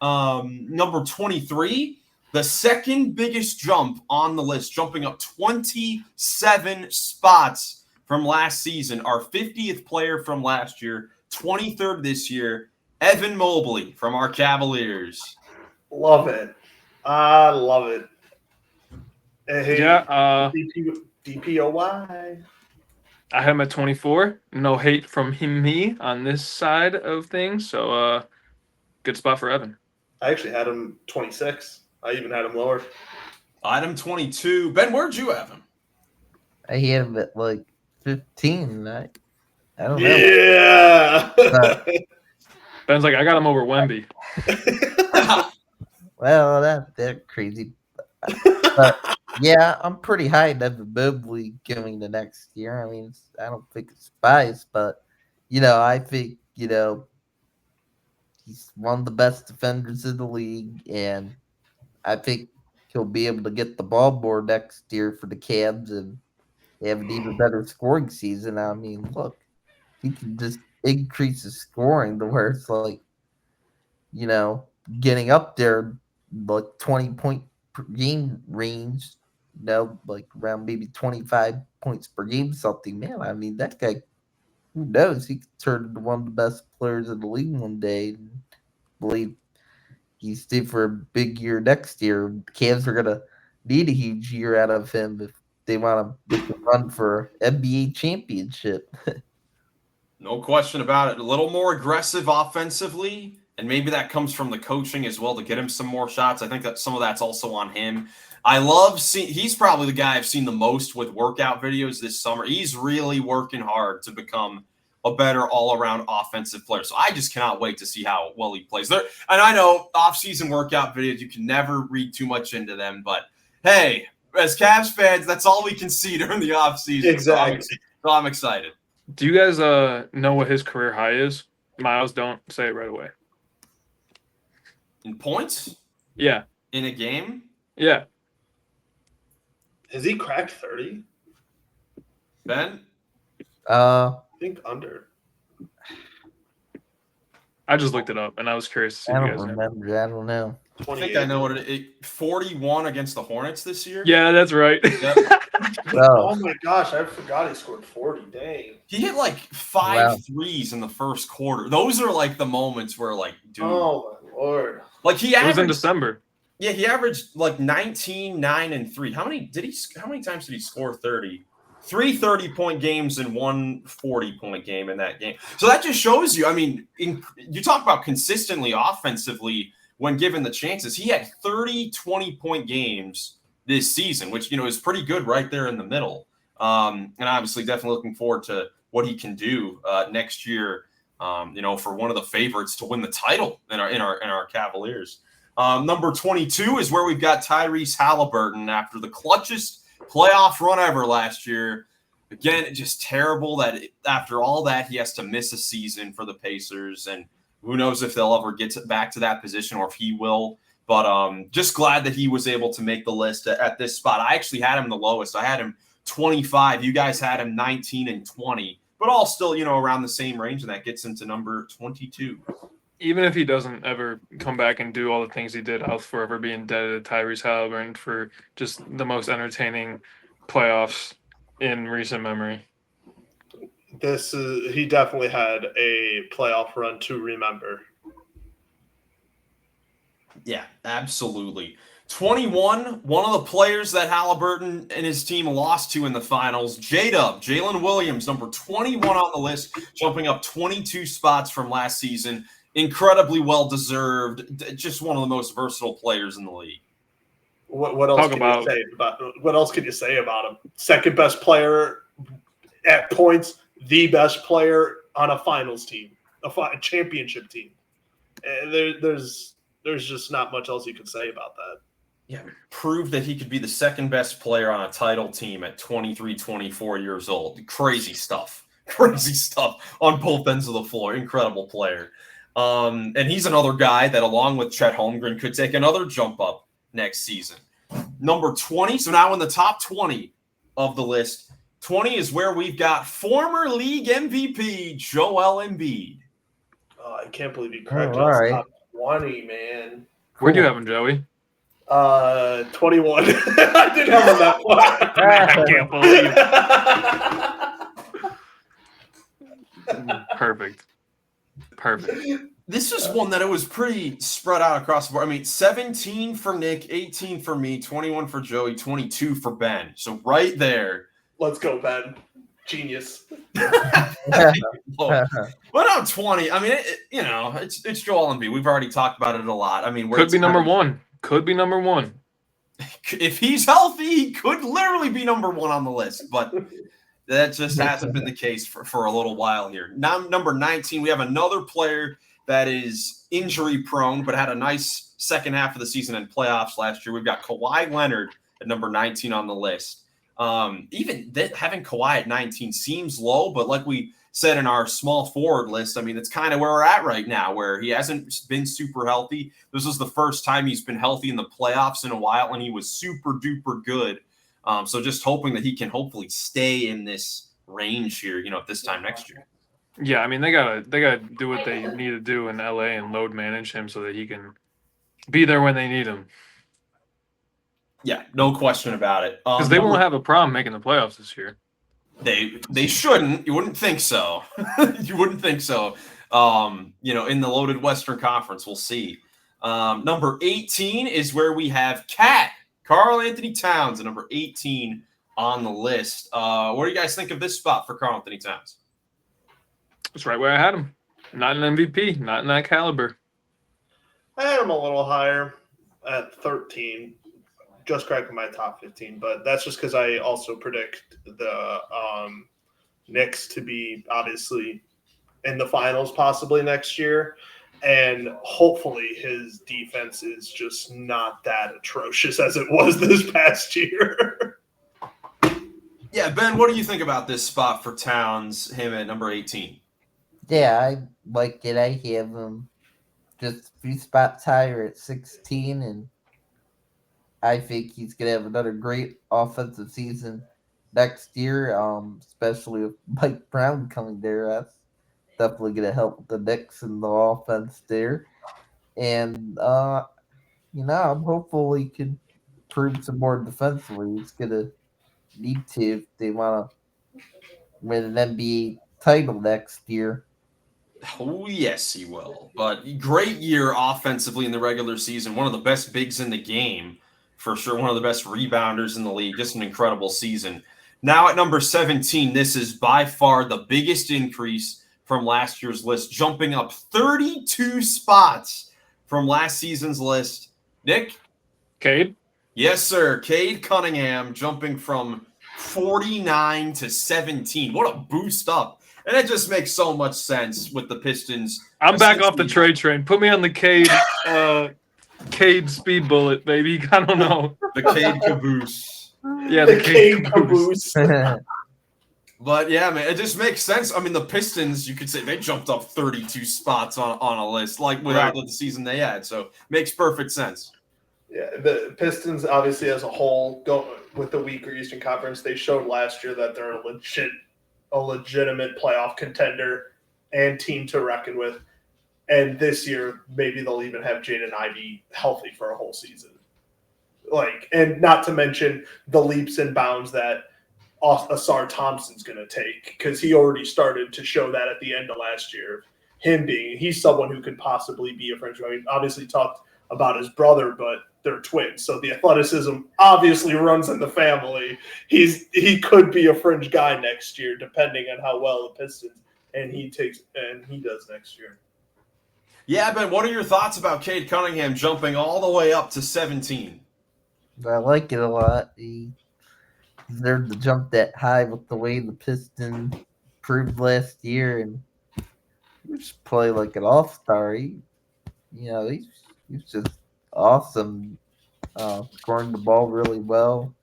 Number 23. The second biggest jump on the list, jumping up 27 spots from last season. Our 50th player from last year, 23rd this year, Evan Mobley from our Cavaliers. Love it. I love it. Hey, yeah. DPOY. I had him at 24. No hate from me on this side of things. So good spot for Evan. I actually had him 26. I even had him lower. Item 22. Ben, where'd you have him? I had him at like 15. I don't know. Yeah. Ben's like, I got him over Wemby. Well, that's crazy. But yeah, I'm pretty high in Evan Mobley going the next year. I mean, I don't think it's biased, but I think he's one of the best defenders in the league, and I think he'll be able to get the ball more next year for the Cavs and have an even better scoring season. I mean, look, he can just increase his scoring to where it's like, getting up there, like 20-point per game range, like around maybe 25 points per game, something. Man, I mean, that guy, who knows? He could turn into one of the best players in the league one day. And believe he's due for a big year next year. The Cavs are gonna need a huge year out of him if they want to make a run for NBA championship. No question about it. A little more aggressive offensively, and maybe that comes from the coaching as well to get him some more shots. I think that some of that's also on him. I love seeing. He's probably the guy I've seen the most with workout videos this summer. He's really working hard to become a better all-around offensive player. So I just cannot wait to see how well he plays there. And I know off-season workout videos, you can never read too much into them, but hey, as Cavs fans, that's all we can see during the off-season. Exactly. So I'm excited. Do you guys know what his career high is? Miles, don't say it right away. In points? Yeah. In a game? Yeah. Has he cracked 30? Ben? I think under. I just looked it up, and I was curious to see I if you don't guys remember. know. I don't know. I think I know what it is. 41 against the Hornets this year? Yeah, that's right. Yep. Oh my gosh, I forgot he scored 40. Dang. He hit like 5 threes in the first quarter. Those are like the moments where, like, dude. Oh my lord. Like he It averaged, was in December. Yeah, he averaged like 19, 9, and 3. How many times did he score 30? 3 30-point games and 1 40-point game in that game. So that just shows you, I mean, you talk about consistently offensively when given the chances. He had 30 20-point games this season, which, is pretty good right there in the middle. And obviously definitely looking forward to what he can do next year, for one of the favorites to win the title in our Cavaliers. Number 22 is where we've got Tyrese Halliburton after the clutchest playoff run ever last year. Again, it's just terrible that after all that, he has to miss a season for the Pacers, and who knows if they'll ever get back to that position or if he will. But just glad that he was able to make the list at this spot. I actually had him the lowest. I had him 25. You guys had him 19 and 20, but all still, around the same range, and that gets into number 22. Even if he doesn't ever come back and do all the things he did, I'll forever be indebted to Tyrese Halliburton for just the most entertaining playoffs in recent memory. He definitely had a playoff run to remember. Yeah, absolutely. 21, one of the players that Halliburton and his team lost to in the finals, J-Dub, Jalen Williams, number 21 on the list, jumping up 22 spots from last season. Incredibly well-deserved, just one of the most versatile players in the league. What else can you say about him? Second best player at points, the best player on a finals team, a championship team. There's just not much else you can say about that. Yeah, proved that he could be the second best player on a title team at 23, 24 years old. Crazy stuff. Crazy stuff on both ends of the floor. Incredible player. And he's another guy that, along with Chet Holmgren, could take another jump up next season. Number 20, so now in the top 20 of the list, 20 is where we've got former league MVP Joel Embiid. Oh, I can't believe you corrected us. Top 20, man. Where'd you have him, Joey? 21. I didn't have him that far. I can't believe. Perfect. This is one that it was pretty spread out across the board. I mean, 17 for Nick, 18 for me, 21 for Joey, 22 for Ben. So right there. Let's go, Ben. Genius. But I'm 20. I mean, it's Joel Embiid. We've already talked about it a lot. I mean, could be number one. Could be number one. If he's healthy, he could literally be number one on the list. But that just hasn't been the case for a little while here. Now, number 19, we have another player that is injury prone, but had a nice second half of the season and playoffs last year. We've got Kawhi Leonard at number 19 on the list. Even having Kawhi at 19 seems low, but like we said in our small forward list, I mean, it's kind of where we're at right now, where he hasn't been super healthy. This is the first time he's been healthy in the playoffs in a while, and he was super duper good. So just hoping that he can hopefully stay in this range here, at this time next year. Yeah, I mean, they gotta do what they need to do in LA and load manage him so that he can be there when they need him. Yeah, no question about it. Because they won't have a problem making the playoffs this year. They shouldn't. You wouldn't think so. You wouldn't think so. In the loaded Western Conference, we'll see. Number 18 is where we have Karl Anthony Towns at number 18 on the list. What do you guys think of this spot for Karl Anthony Towns? It's right where I had him. Not an MVP, not in that caliber. I had him a little higher at 13. Just cracking my top 15, but that's just because I also predict the Knicks to be obviously in the finals possibly next year, and hopefully his defense is just not that atrocious as it was this past year. Yeah, Ben, what do you think about this spot for Towns, him at number 18? Yeah, I like it. I have him just a few spots higher at 16, and I think he's going to have another great offensive season next year, especially with Mike Brown coming there. That's definitely going to help the Knicks and the offense there. And, I'm hopeful he can prove some more defensively. He's going to need to if they want to win an NBA title next year. Oh, yes, he will. But great year offensively in the regular season. One of the best bigs in the game. For sure, one of the best rebounders in the league. Just an incredible season. Now at number 17, this is by far the biggest increase from last year's list, jumping up 32 spots from last season's list. Nick? Cade? Yes, sir. Cade Cunningham jumping from 49 to 17. What a boost up. And it just makes so much sense with the Pistons. I'm back off the trade train. Put me on the Cade speed bullet, baby. I don't know. The Cade caboose. Yeah, the Cade caboose. But yeah, man, it just makes sense. I mean, the Pistons, you could say they jumped up 32 spots on a list, like without the season they had. So makes perfect sense. Yeah, the Pistons, obviously, as a whole, with the weaker Eastern Conference, they showed last year that they're a legitimate playoff contender and team to reckon with. And this year, maybe they'll even have Jaden Ivey healthy for a whole season. And not to mention the leaps and bounds that Asar Thompson's going to take, because he already started to show that at the end of last year. He's someone who could possibly be a French. I mean, obviously talked about his brother, but they're twins, so the athleticism obviously runs in the family. He could be a fringe guy next year, depending on how well the Pistons he does next year. Yeah, Ben, what are your thoughts about Cade Cunningham jumping all the way up to 17? I like it a lot. He deserved to jump that high with the way the Pistons proved last year, and he just play like an all-star. He's just awesome. Scoring the ball really well.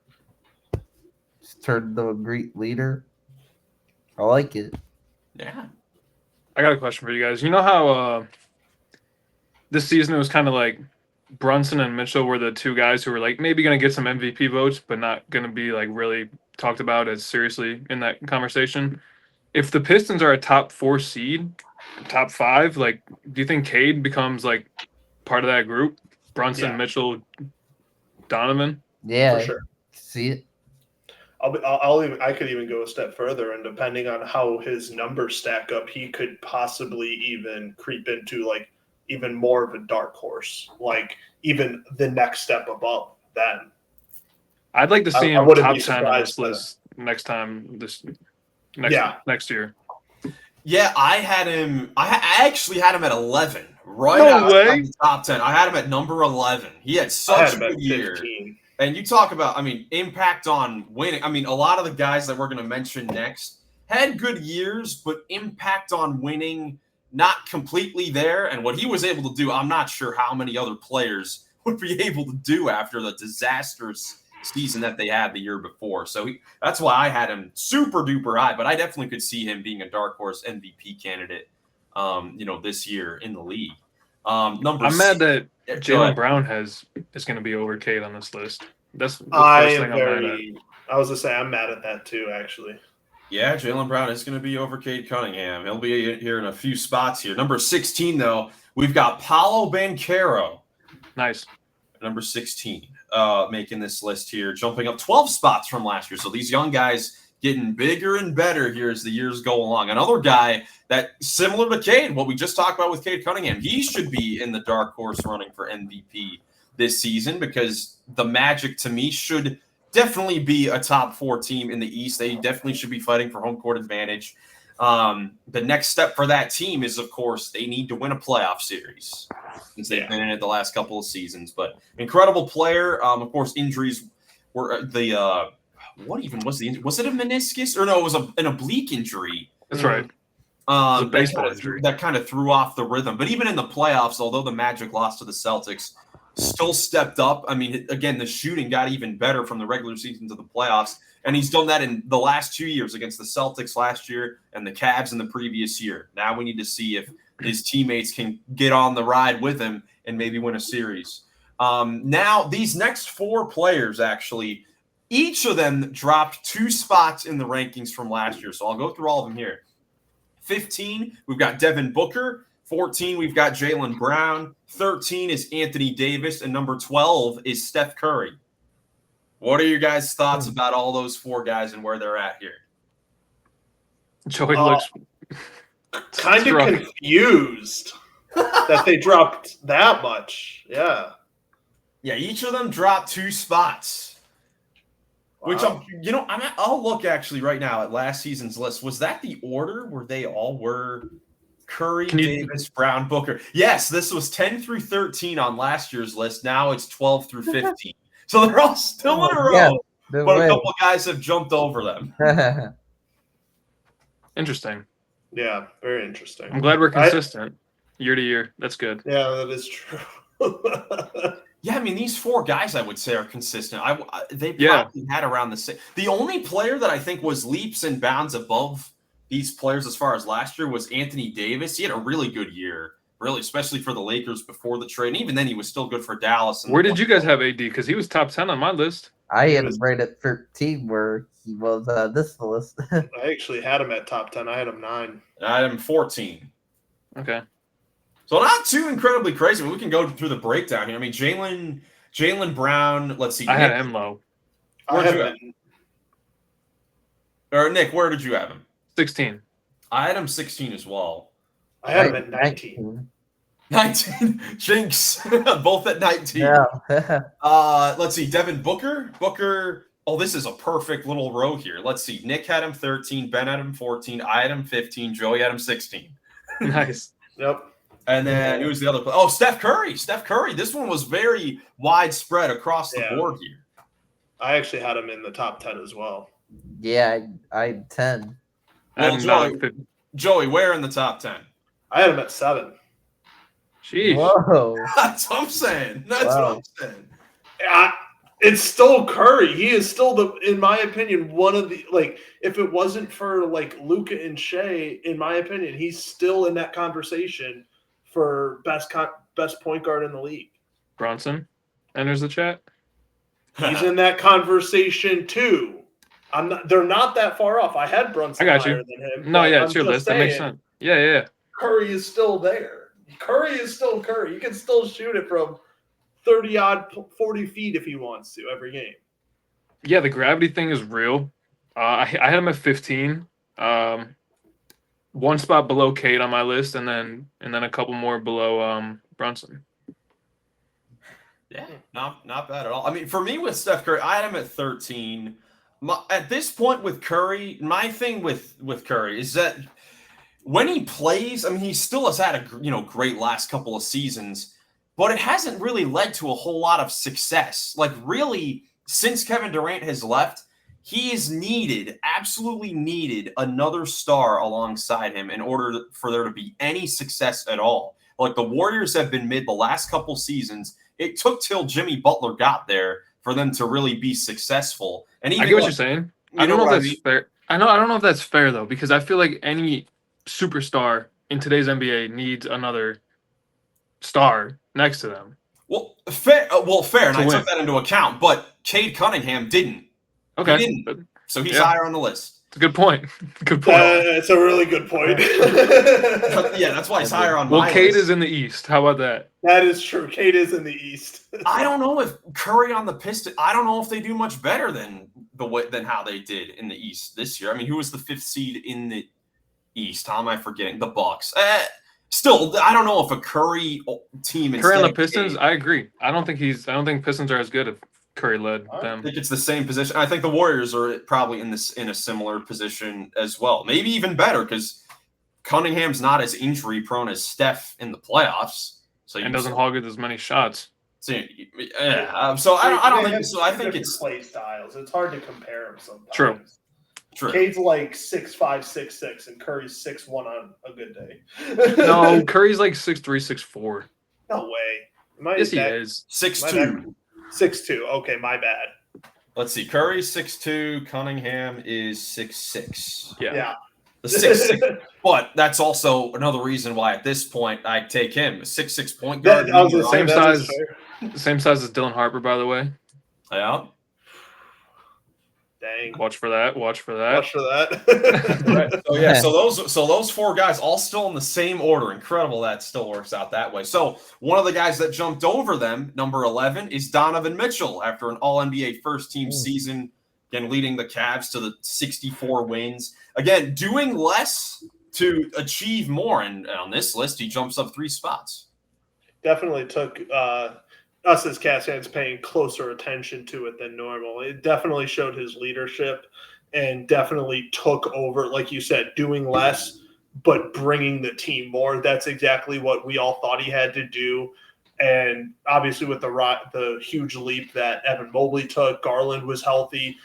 Just turned into a great leader. I like it. Yeah. I got a question for you guys. You know how this season it was kind of like Brunson and Mitchell were the two guys who were like maybe going to get some MVP votes, but not going to be like really talked about as seriously in that conversation. If the Pistons are a top 4 seed, top 5, like, do you think Cade becomes like part of that group? Brunson, Mitchell, Donovan? Yeah, for sure. See it. I could even go a step further, and depending on how his numbers stack up, he could possibly even creep into like even more of a dark horse, like even the next step above then. I'd like to see him top 10 on this list next year. Yeah, I actually had him at 11. Right outside the top 10. I had him at number 11. He had such a good year. 15. And you talk about, impact on winning. A lot of the guys that we're going to mention next had good years, but impact on winning, not completely there. And what he was able to do, I'm not sure how many other players would be able to do after the disastrous season that they had the year before. So that's why I had him super duper high, but I definitely could see him being a dark horse MVP candidate, this year in the league. I'm mad that Jaylen Brown is going to be over Cade on this list. That's the first thing I'm mad at. I was going to say I'm mad at that too, actually. Yeah, Jaylen Brown is going to be over Cade Cunningham. He'll be here in a few spots here. Number 16, though, we've got Paolo Banchero. Nice. Number 16, making this list here, jumping up 12 spots from last year. So these young guys getting bigger and better here as the years go along. Another guy that, similar to Cade, what we just talked about with Cade Cunningham, he should be in the dark horse running for MVP this season because the Magic, to me, should definitely be a top 4 team in the East. They definitely should be fighting for home court advantage. The next step for that team is, of course, they need to win a playoff series since they've been in it the last couple of seasons. But incredible player. Of course, injuries were what even was the injury? Was it a meniscus? Or no, it was an oblique injury. That's right. A baseball injury. That kind of threw off the rhythm. But even in the playoffs, although the Magic lost to the Celtics, still stepped up. Again, the shooting got even better from the regular season to the playoffs. And he's done that in the last 2 years against the Celtics last year and the Cavs in the previous year. Now we need to see if his teammates can get on the ride with him and maybe win a series. Now, these next 4 players, actually, each of them dropped 2 spots in the rankings from last year. So I'll go through all of them here. 15, we've got Devin Booker. 14, we've got Jaylen Brown. 13 is Anthony Davis. And number 12 is Steph Curry. What are your guys' thoughts about all those 4 guys and where they're at here? Joey looks kind of confused that they dropped that much. Yeah. Yeah, each of them dropped 2 spots. Wow. Which I'll look actually right now at last season's list. Was that the order where they all were Curry, Davis, Brown, Booker? Yes, this was 10 through 13 on last year's list. Now it's 12 through 15. So they're all still in a row, but a couple guys have jumped over them. Interesting. Yeah, very interesting. I'm glad we're consistent year to year. That's good. Yeah, that is true. Yeah, these 4 guys I would say are consistent. They probably had around the same. The only player that I think was leaps and bounds above these players as far as last year was Anthony Davis. He had a really good year, really, especially for the Lakers before the trade. And even then, he was still good for Dallas. Where did you guys have AD? Because he was top 10 on my list. I had him right at 13 where he was this list. I actually had him at top 10. I had him 9. I had him 14. Okay. So not too incredibly crazy, but we can go through the breakdown here. Jaylen Brown, let's see. I had him low. Nick, where did you have him? 16. I had him 16 as well. I had him at 19. 19. Jinx. Both at 19. Yeah. Let's see. Devin Booker. Oh, this is a perfect little row here. Let's see. Nick had him 13. Ben had him 14. I had him 15. Joey had him 16. Nice. Yep. And then who's the other player? Oh, Steph Curry. Steph Curry. This one was very widespread across the board here. I actually had him in the top 10 as well. Yeah, I had 10. Well, Joey, where in the top 10? I had him at 7. Sheesh. Whoa. That's what I'm saying. That's what I'm saying. It's still Curry. He is still in my opinion, one of the if it wasn't for Luka and Shea, in my opinion, he's still in that conversation for best point guard in the league. Bronson enters the chat. He's in that conversation too. They're not that far off. I had Brunson higher than him. No, yeah, it's your list. That makes sense. Yeah. Curry is still there. Curry is still Curry. He can still shoot it from 30-odd, 40 feet if he wants to every game. Yeah, the gravity thing is real. I had him at 15. One spot below Cade on my list, and then a couple more below Brunson. Yeah, not bad at all. I mean, for me with Steph Curry, I had him at 13. At this point with Curry, my thing with Curry is that when he plays, I mean, he still has had a great last couple of seasons, but it hasn't really led to a whole lot of success. Like really, since Kevin Durant has left, he is absolutely needed another star alongside him in order for there to be any success at all. Like the Warriors have been mid the last couple seasons. It took till Jimmy Butler got there for them to really be successful. And I get what you're saying. I don't know if that's fair. I don't know if that's fair though, because I feel like any superstar in today's NBA needs another star next to them. Well, fair. And I took that into account, but Cade Cunningham didn't. Okay, he didn't. So he's higher on the list. It's a good point. Good point. It's a really good point. Yeah, that's why he's higher on my list. Well, Cade is in the East. How about that? That is true. Cade is in the East. I don't know if Curry on the Pistons. I don't know if they do much better than how they did in the East this year. I mean, who was the 5th seed in the East? How am I forgetting? The Bucks. Still, I don't know if a Curry team. Curry on the Pistons. I agree. I don't think Pistons are as good if Curry led them. I think it's the same position. I think the Warriors are probably in a similar position as well. Maybe even better because Cunningham's not as injury prone as Steph in the playoffs. So and doesn't hog as many shots. So I don't think so. I think it's play styles. It's hard to compare them sometimes. True. Cade's like 6'5", 6'6", and Curry's 6'1" on a good day. No, Curry's like 6'3", 6'4". No way. Yes, he is 6'2". 6'2". Okay, my bad. Let's see. Curry's 6'2". Cunningham is 6'6". Yeah. The 6'6", but that's also another reason why at this point I take him. A 6'6" point guard. Same size as Dylan Harper, by the way. Yeah. Dang. Watch for that. Right. So those 4 guys all still in the same order. Incredible that still works out that way. So one of the guys that jumped over them, number 11, is Donovan Mitchell after an All-NBA first-team season, again leading the Cavs to the 64 wins. Again, doing less to achieve more, and on this list he jumps up 3 spots. Definitely took us as Cavs fans paying closer attention to it than normal. It definitely showed his leadership and definitely took over, like you said, doing less but bringing the team more. That's exactly what we all thought he had to do. And obviously with the huge leap that Evan Mobley took, Garland was healthy.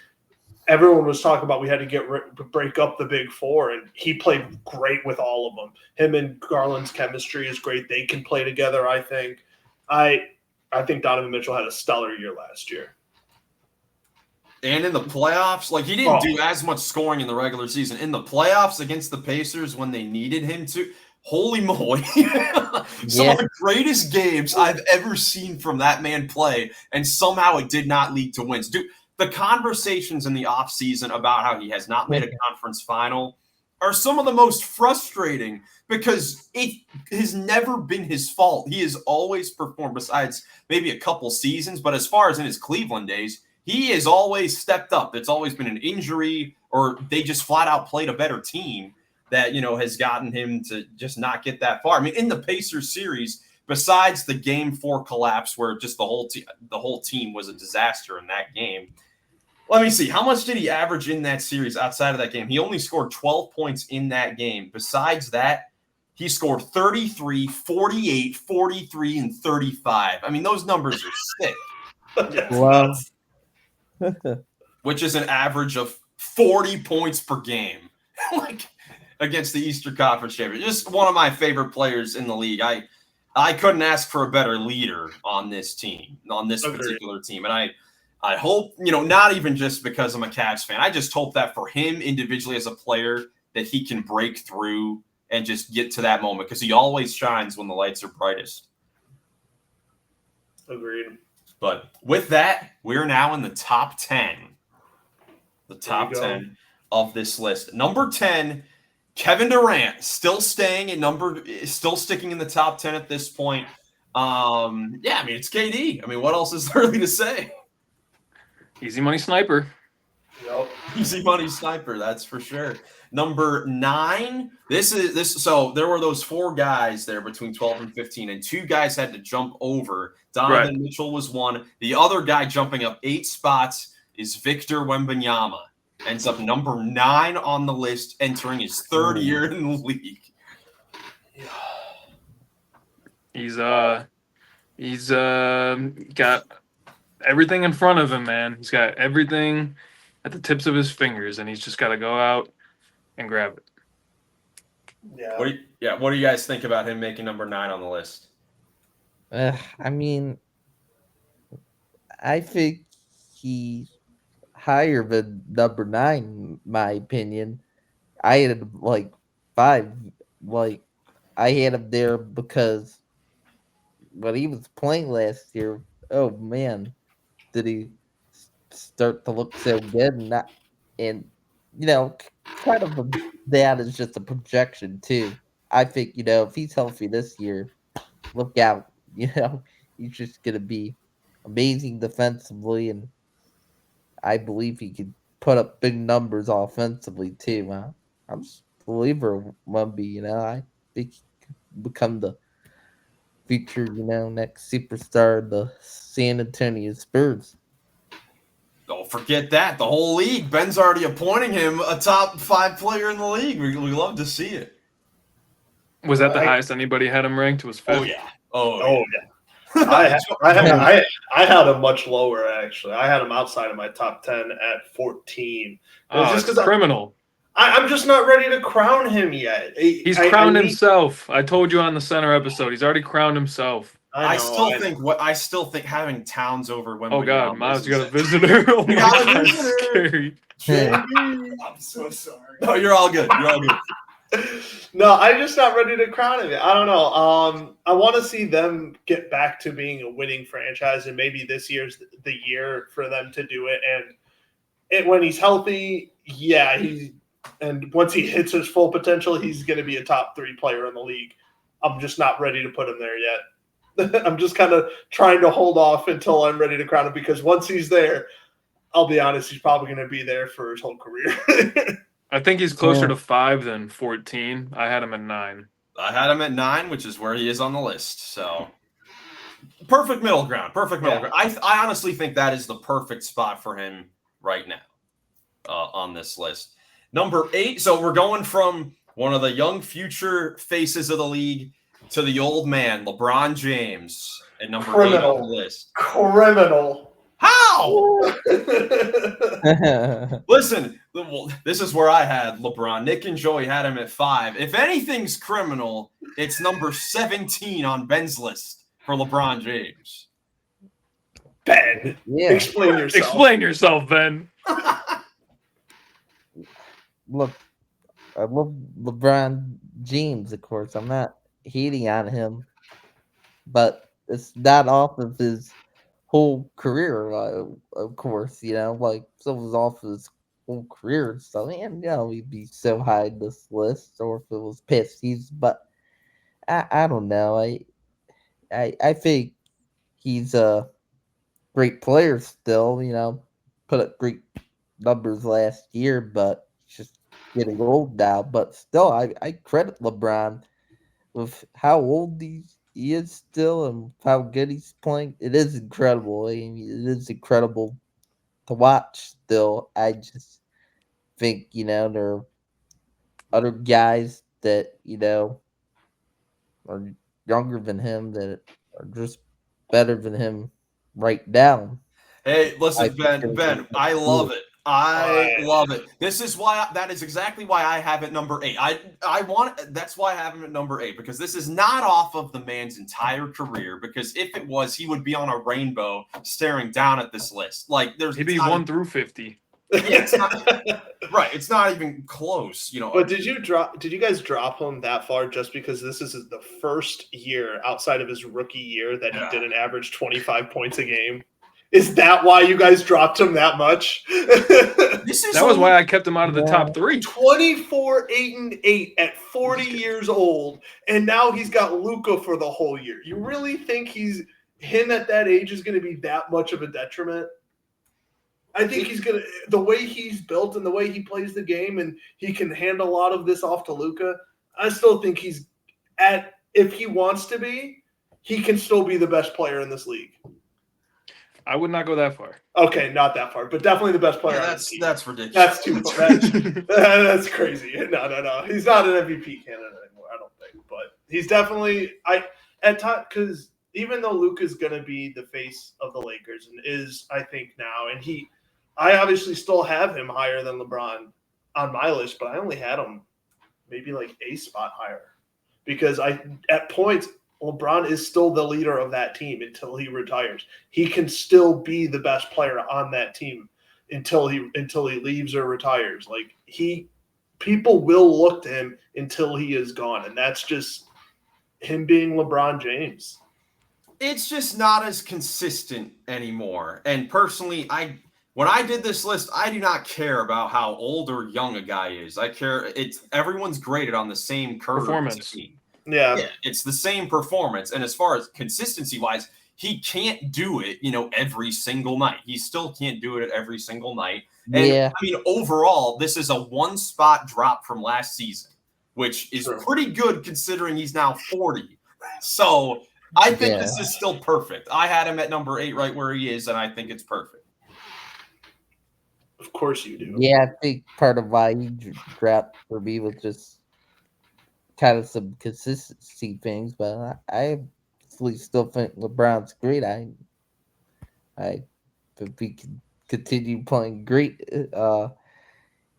Everyone was talking about we had to break up the big 4, and he played great with all of them. Him and Garland's chemistry is great. They can play together, I think. I think Donovan Mitchell had a stellar year last year. And in the playoffs, he didn't do as much scoring in the regular season. In the playoffs against the Pacers when they needed him to, holy moly. Some of the greatest games I've ever seen from that man play, and somehow it did not lead to wins. Dude, the conversations in the offseason about how he has not made a conference final are some of the most frustrating because it has never been his fault. He has always performed, besides maybe a couple seasons, but as far as in his Cleveland days, he has always stepped up. It's always been an injury, or they just flat out played a better team that, has gotten him to just not get that far. I mean, in the Pacers series, besides the Game 4 collapse where just the whole team was a disaster in that game. Let me see. How much did he average in that series outside of that game? He only scored 12 points in that game. Besides that, he scored 33, 48, 43, and 35. I mean, those numbers are sick. Wow. Which is an average of 40 points per game. Like against the Eastern Conference champion. Just one of my favorite players in the league. I couldn't ask for a better leader on this team, on this particular team. And I hope, not even just because I'm a Cavs fan. I just hope that for him individually as a player that he can break through and just get to that moment because he always shines when the lights are brightest. Agreed. But with that, we're now in the top 10. The top 10 of this list. Number 10, Kevin Durant, still sticking in the top 10 at this point. I mean, it's KD. I mean, what else is there really to say? Easy money sniper. Yep. Easy money sniper, that's for sure. Number 9, so there were those 4 guys there between 12 and 15, and 2 guys had to jump over. Donovan Mitchell was one. The other guy jumping up 8 spots is Victor Wembanyama. Ends up number 9 on the list, entering his 3rd year in the league. He's got everything in front of him, man. He's got everything at the tips of his fingers, and he's just got to go out and grab it. Yeah. What do you guys think about him making number 9 on the list? I mean, I think he's higher than number 9, in my opinion. I had him like 5. Like, I had him there because when he was playing last year, oh man, did he start to look so good? And kind of that is just a projection too. I think if he's healthy this year, look out. He's just gonna be amazing defensively, and I believe he could put up big numbers offensively too. I'm just a believer of Wemby. I think he could become the future, next superstar of the San Antonio Spurs. Don't forget that. The whole league. Ben's already appointing him a top 5 player in the league. We love to see it. Was that the highest anybody had him ranked? Was 5th? Oh yeah. I had him much lower, actually. I had him outside of my top 10 at 14. Just because criminal. I'm just not ready to crown him yet. He's crowned himself. I told you on the center episode. He's already crowned himself. I still think having Towns over Wemby. Oh God, Miles, you got a visitor. Oh my God, scary. I'm so sorry. No, you're all good. You're all good. No, I'm just not ready to crown him. I don't know. I want to see them get back to being a winning franchise, and maybe this year's the year for them to do it. And when he's healthy, and once he hits his full potential, he's going to be a top 3 player in the league. I'm just not ready to put him there yet. I'm just kind of trying to hold off until I'm ready to crown him, because once he's there, I'll be honest, he's probably going to be there for his whole career. I think he's closer to 5 than 14. I had him at 9. I had him at 9, which is where he is on the list. So perfect middle ground. I honestly think that is the perfect spot for him right now on this list. Number 8. So we're going from one of the young future faces of the league to the old man, LeBron James, at number 8 on the list. Criminal. How? Listen, this is where I had LeBron. Nick and Joey had him at 5. If anything's criminal, it's number 17 on Ben's list for LeBron James. Ben, explain yourself. Explain yourself, Ben. Look, I love LeBron James, of course. I'm not hating on him, but it's not off of his whole career, of course. So it was off of his whole career. So, he'd be so high in this list, or if it was past season. But I don't know. I think he's a great player still. Put up great numbers last year, but he's just getting old now. But still, I credit LeBron with how old he's he is still and how good he's playing, it is incredible. I mean, it is incredible to watch still. I just think, there are other guys that, are younger than him that are just better than him right now. Hey, I listen, think Ben, I love it. I love it. This is why that is exactly why I have it number 8. That's why I have him at number 8, because this is not off of the man's entire career, because if it was, he would be on a rainbow staring down at this list. Like he'd be 1 through 50. Yeah, it's not right. It's not even close, But did you guys drop him that far just because this is the first year outside of his rookie year that he didn't average 25 points a game? Is that why you guys dropped him that much? That was why I kept him out of the top 3. 24, 8, and 8 at 40 years old, and now he's got Luka for the whole year. You really think him at that age is going to be that much of a detriment? I think he's going to – the way he's built and the way he plays the game, and he can hand a lot of this off to Luka, I still think he's at – if he wants to be, he can still be the best player in this league. I would not go that far. Okay, not that far, but definitely the best player on the team. That's ridiculous. That's too that's crazy. No. He's not an MVP candidate anymore, I don't think. But he's definitely at time, because even though Luka's going to be the face of the Lakers and is, I think, now, and I obviously still have him higher than LeBron on my list, but I only had him maybe like a spot higher because at points LeBron is still the leader of that team until he retires. He can still be the best player on that team until he leaves or retires. Like people will look to him until he is gone, and that's just him being LeBron James. It's just not as consistent anymore. And personally, when I did this list, I do not care about how old or young a guy is. I care everyone's graded on the same curve. Performance. Yeah, it's the same performance. And as far as consistency wise, he can't do it, every single night. He still can't do it every single night. And I mean, overall, this is a 1-spot drop from last season, which is pretty good considering he's now 40. So I think this is still perfect. I had him at number 8 right where he is, and I think it's perfect. Of course you do. Yeah, I think part of why he dropped for me was just kind of some consistency things, but I still think LeBron's great. If he can continue playing great,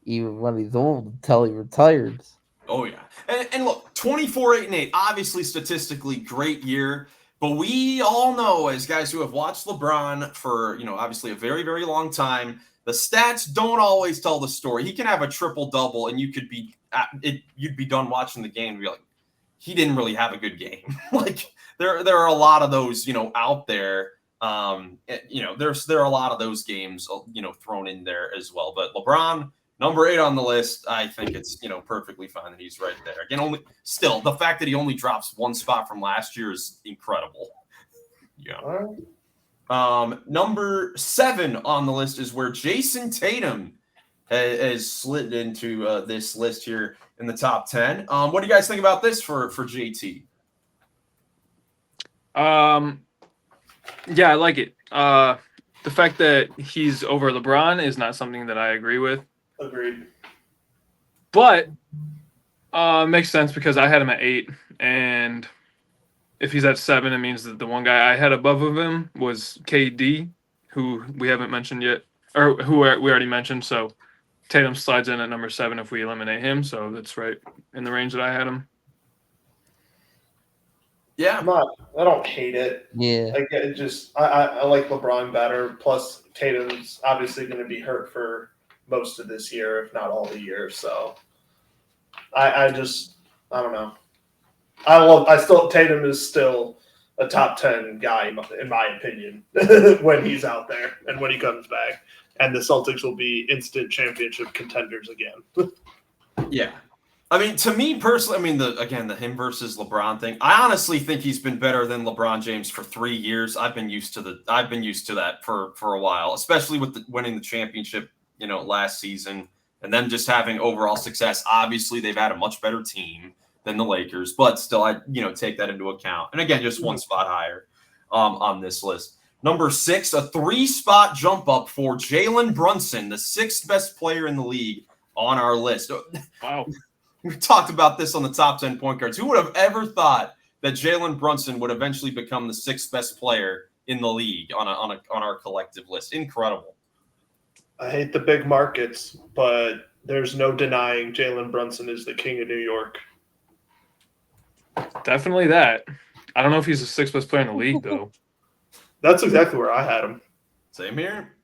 even when he's old until he retires. Oh yeah, and look, 24, 8, and 8, obviously statistically great year, but we all know as guys who have watched LeBron for obviously a very, very long time, the stats don't always tell the story. He can have a triple-double, and you'd be done watching the game and be like, he didn't really have a good game. Like there are a lot of those, out there. There are a lot of those games, thrown in there as well. But LeBron, number 8 on the list, I think it's perfectly fine that he's right there. Again, the fact that he only drops 1 spot from last year is incredible. Yeah. Number 7 on the list is where Jason Tatum has slid into this list here in the top 10. What do you guys think about this for JT? Yeah, I like it. The fact that he's over LeBron is not something that I agree with. Agreed. But makes sense because I had him at 8, and if he's at 7, it means that the one guy I had above of him was KD, who we haven't mentioned yet, or who we already mentioned. So Tatum slides in at number 7 if we eliminate him. So that's right in the range that I had him. Yeah, I don't hate it. Yeah, I like LeBron better. Plus, Tatum's obviously going to be hurt for most of this year, if not all the year. So, I don't know. Tatum is still a top 10 guy in my opinion when he's out there and when he comes back. And the Celtics will be instant championship contenders again. Yeah. I mean, to me personally, the him versus LeBron thing, I honestly think he's been better than LeBron James for 3 years. I've been used to that for a while, especially with winning the championship, last season and them just having overall success. Obviously, they've had a much better team. than the Lakers, but still, I take that into account. And again, just one spot higher on this list. Number 6, a 3-spot jump up for Jalen Brunson, the 6th best player in the league on our list. Wow. We talked about this on the top 10 point guards. Who would have ever thought that Jalen Brunson would eventually become the 6th best player in the league on our collective list? Incredible. I hate the big markets, but there's no denying Jalen Brunson is the king of New York. Definitely that. I don't know if he's the 6th best player in the league, though. That's exactly where I had him. Same here.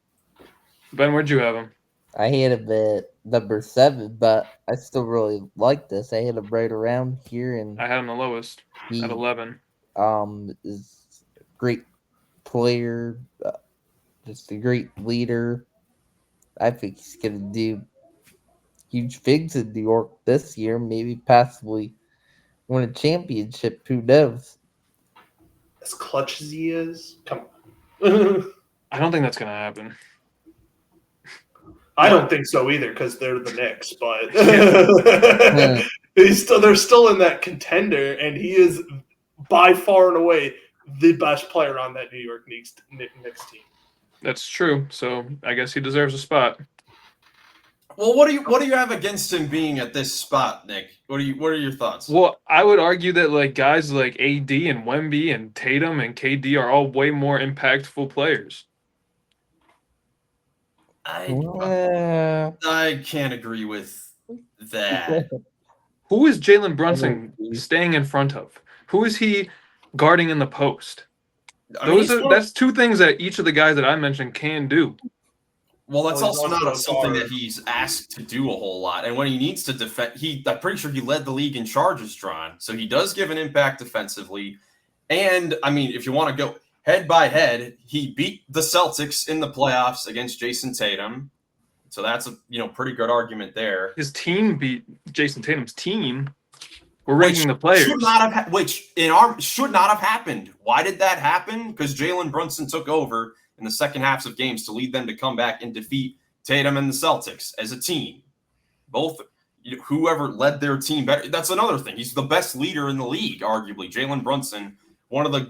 Ben, where'd you have him? I had him at number 7, but I still really like this. I had him right around here, and I had him the lowest he at 11. is a great player, just a great leader. I think he's gonna do huge things in New York this year, maybe possibly win a championship. Who knows? As clutch as he is, come on. I don't think that's going to happen. I don't think so either because they're the Knicks, but they're still in that contender, and he is by far and away the best player on that New York Knicks team. That's true. So I guess he deserves a spot. Well, what do you have against him being at this spot, Nick? What are your thoughts? Well, I would argue that like guys like AD and Wemby and Tatum and KD are all way more impactful players. I can't agree with that. Who is Jalen Brunson staying in front of? Who is he guarding in the post? That's two things that each of the guys that I mentioned can do. Well, that's also not something that he's asked to do a whole lot. And when he needs to defend, I'm pretty sure he led the league in charges drawn. So he does give an impact defensively. And, I mean, if you want to go head by head, he beat the Celtics in the playoffs against Jason Tatum. So that's a pretty good argument there. His team beat Jason Tatum's team. We're ranking the players. Should not have happened. Why did that happen? Because Jalen Brunson took over in the second halves of games to lead them to come back and defeat Tatum and the Celtics as a team. Both, whoever led their team better. That's another thing. He's the best leader in the league, arguably. Jalen Brunson,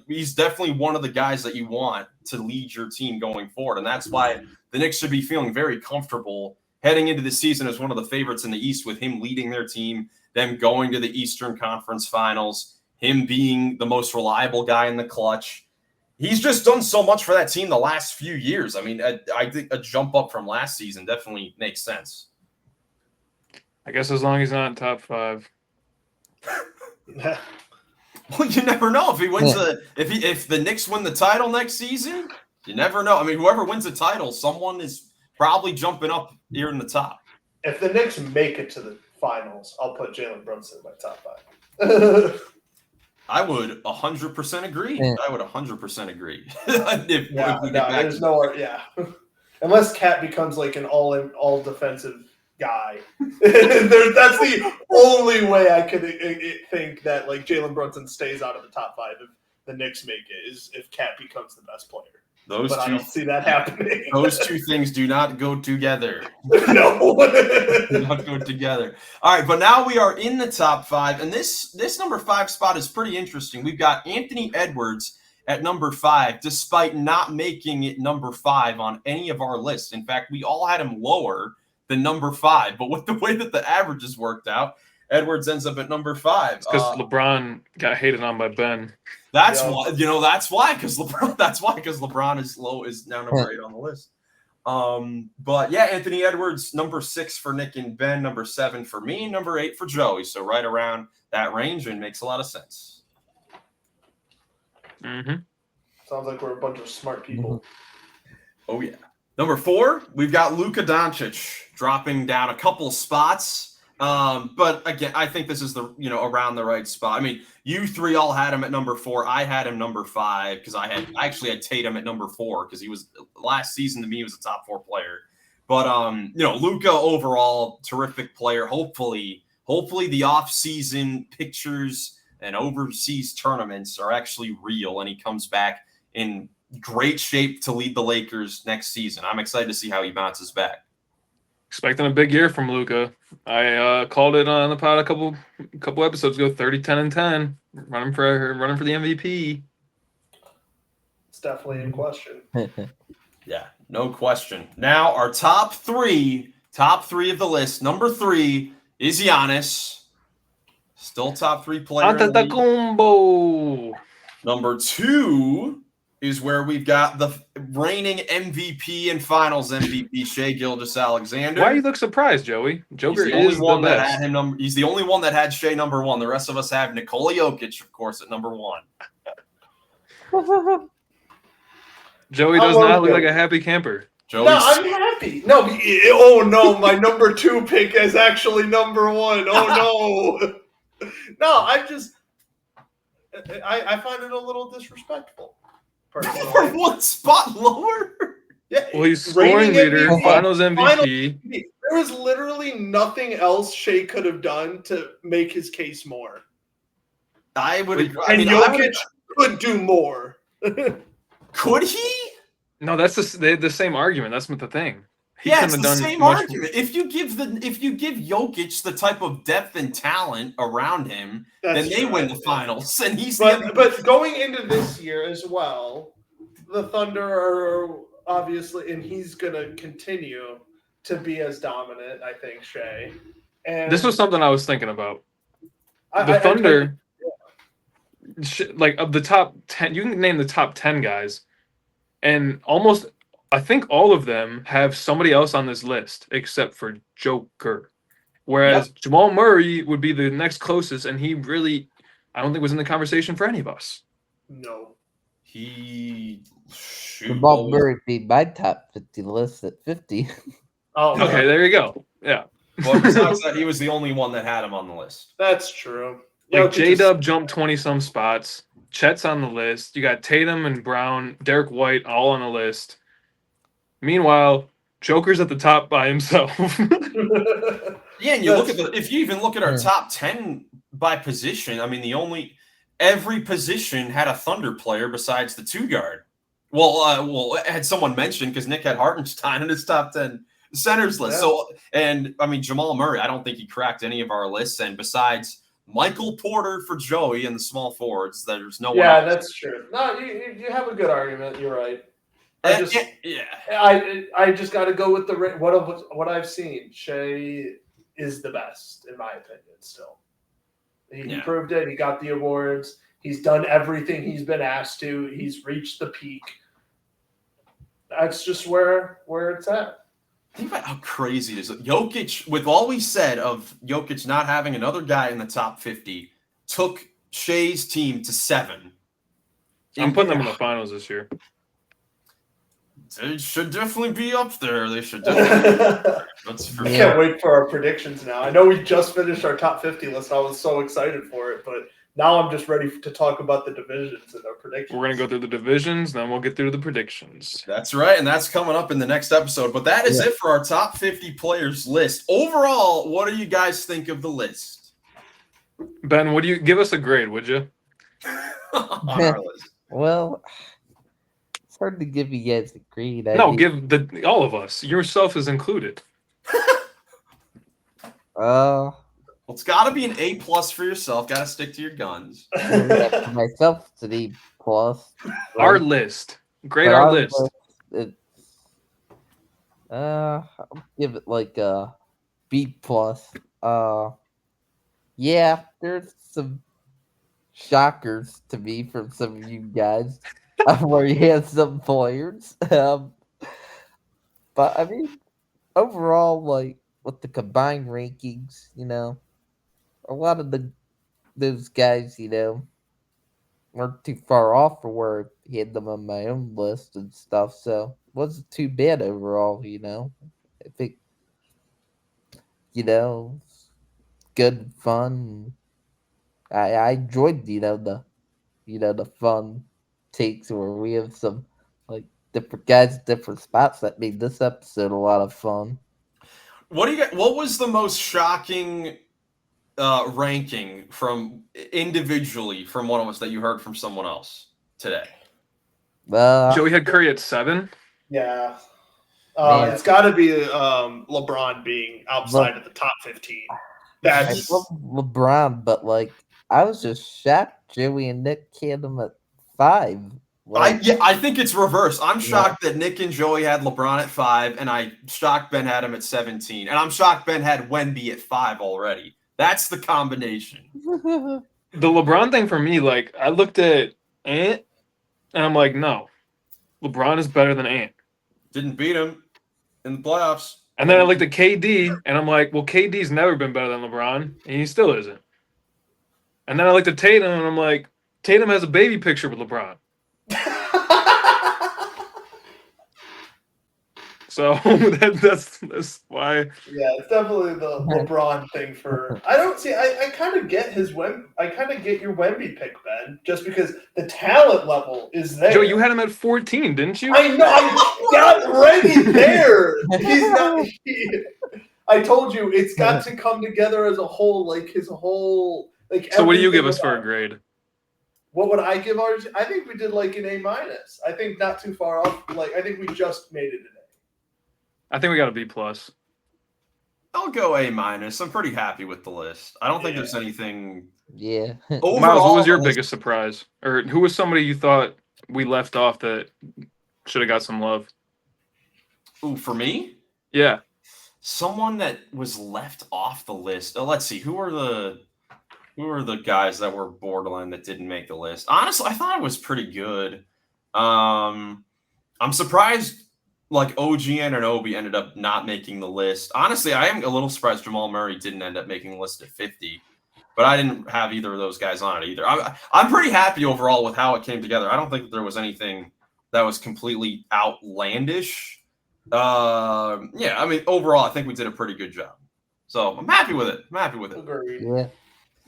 he's definitely one of the guys that you want to lead your team going forward. And that's why the Knicks should be feeling very comfortable heading into the season as one of the favorites in the East with him leading their team, them going to the Eastern Conference Finals, him being the most reliable guy in the clutch. He's just done so much for that team the last few years. I mean, I think a jump up from last season definitely makes sense. I guess as long as he's not in top 5. Well, you never know if he wins if the Knicks win the title next season. You never know. I mean, whoever wins the title, someone is probably jumping up here in the top. If the Knicks make it to the finals, I'll put Jalen Brunson in my top 5. I would 100% agree. I would 100% agree. There's nowhere. Yeah, unless Cat becomes like an all defensive guy, that's the only way I could think that like Jalen Brunson stays out of the top 5 if the Knicks make it. Is if Cat becomes the best player. I don't see that happening. Those two things do not go together. No. Do not go together. All right, but now we are in the top 5, and this number 5 spot is pretty interesting. We've got Anthony Edwards at number 5, despite not making it number 5 on any of our lists. In fact, we all had him lower than number 5, but with the way that the averages worked out, Edwards ends up at number 5. It's because LeBron got hated on by Ben. That's why. That's why. Because LeBron is now number 8 on the list. But yeah, Anthony Edwards, number 6 for Nick and Ben, number 7 for me, number 8 for Joey. So right around that range, and makes a lot of sense. Mm-hmm. Sounds like we're a bunch of smart people. Oh yeah. Number 4, we've got Luka Doncic dropping down a couple spots. But again, I think this is around the right spot. I mean, you 3 all had him at number 4. I had him number 5 because I actually had Tatum at number 4 because he was last season to me was a top 4 player. But Luka overall terrific player. Hopefully the off-season pictures and overseas tournaments are actually real and he comes back in great shape to lead the Lakers next season. I'm excited to see how he bounces back. Expecting a big year from Luka. I called it on the pod a couple episodes ago. 30, 10, and 10. Running for the MVP. It's definitely in question. Yeah, no question. Now our top three of the list. Number 3 is Giannis. Still top 3 player. Antetokounmpo. Number 2 is where we've got the reigning MVP and Finals MVP, Shai Gilgeous-Alexander. Why you look surprised, Joey? Joker He's the only is one the that best. had him he's the only one that had Shai number 1. The rest of us have Nikola Jokic, of course, at number 1. Joey does not look like a happy camper. No, I'm happy. No, oh no, my number 2 pick is actually number 1. Oh no. No, I find it a little disrespectful. Personally. 1 spot lower? Yeah, well, he's scoring leader, MVP, Finals MVP. There was literally nothing else Shai could have done to make his case more. I would agree. And Jokic could do more. Could he? No, that's the same argument. That's the thing. Yeah, it's the same argument. If you give Jokic the type of depth and talent around him, then they win the finals. And he's but going into this year as well, the Thunder are obviously, and he's gonna continue to be as dominant, I think, Shai. And this was something I was thinking about. The Thunder, like of the top 10, you can name the top 10 guys, and almost, I think all of them have somebody else on this list except for Joker. Whereas Jamal Murray would be the next closest, and he really, I don't think was in the conversation for any of us. No. Jamal Murray be my top 50 list at 50. Oh, okay, there you go. Yeah. Well, besides that, he was the only one that had him on the list. That's true. Like J-Dub jumped 20-some spots. Chet's on the list. You got Tatum and Brown, Derek White all on the list. Meanwhile, Joker's at the top by himself. Yeah, and you look at if you even look at our top 10 by position, I mean every position had a Thunder player besides the 2 guard. Well, had someone mentioned because Nick had Hartenstein in his top 10 centers list. Yeah. So, and I mean Jamal Murray, I don't think he cracked any of our lists. And besides Michael Porter for Joey and the small forwards, there's no one else. That's true. No, you have a good argument. You're right. I just got to go with what I've seen. Shai is the best in my opinion. Still, he proved it. He got the awards. He's done everything he's been asked to. He's reached the peak. That's just where it's at. Think about how crazy it is. Jokic, with all we said of Jokic not having another guy in the top 50, took Shai's team to 7. I'm putting them in the finals this year. They should definitely be up there. They should definitely be up there. That's for I can't wait for our predictions now. I know we just finished our top 50 list. I was so excited for it, but now I'm just ready to talk about the divisions and our predictions. We're going to go through the divisions, then we'll get through the predictions. That's right, and that's coming up in the next episode. But that is it for our top 50 players list. Overall, what do you guys think of the list? Ben, would you give us a grade, would you? On our list. Well, it's hard to give you guys a grade. Give all of us. Yourself is included. It's got to be an A+ for yourself. Got to stick to your guns. For myself, it's an A+. Right? Our list. Grade our list. I'll give it like a B+. Yeah, there's some shockers to me from some of you guys where you have some players. But I mean, overall, like with the combined rankings, a lot of those guys, weren't too far off from where I had them on my own list and stuff. So it wasn't too bad overall, I think, good fun. I enjoyed, the fun takes where we have some like different guys, different spots that made this episode a lot of fun. What was the most shocking ranking from individually from one of us that you heard from someone else today? Joey had Curry at 7. Yeah, It's got to be LeBron being outside of the top 15. I love LeBron, but like I was just shocked Joey and Nick had him at 5. Like, I think it's reverse. I'm shocked that Nick and Joey had LeBron at 5, and I'm shocked Ben had him at 17. And I'm shocked Ben had Wemby at 5 already. That's the combination. The LeBron thing for me, like, I looked at Ant, and I'm like, no. LeBron is better than Ant. Didn't beat him in the playoffs. And then I looked at KD, and I'm like, well, KD's never been better than LeBron, and he still isn't. And then I looked at Tatum, and I'm like, Tatum has a baby picture with LeBron. So that's why. Yeah, it's definitely the LeBron thing for. I don't see. I kind of get his I kind of get your Wemby pick, Ben, just because the talent level is there. Joe, you had him at 14, didn't you? I know. I got ready there. He's not. I told you it's got to come together as a whole, like his whole like. So what do you give us for a grade? What would I give ours? I think we did like an A-. I think not too far off. Like I think we just made it an A. I think we got a B+. I'll go A-. I'm pretty happy with the list. I don't think there's anything. Yeah. Overall, Miles, what was your biggest surprise? Or who was somebody you thought we left off that should have got some love? Ooh, for me? Yeah. Someone that was left off the list. Let's see. Who are the guys that were borderline that didn't make the list? Honestly, I thought it was pretty good. I'm surprised like OG Anunoby ended up not making the list. Honestly, I am a little surprised Jamal Murray didn't end up making the list at 50, but I didn't have either of those guys on it either. I'm pretty happy overall with how it came together. I don't think that there was anything that was completely outlandish. I mean, overall, I think we did a pretty good job. So I'm happy with it. Agreed. Yeah.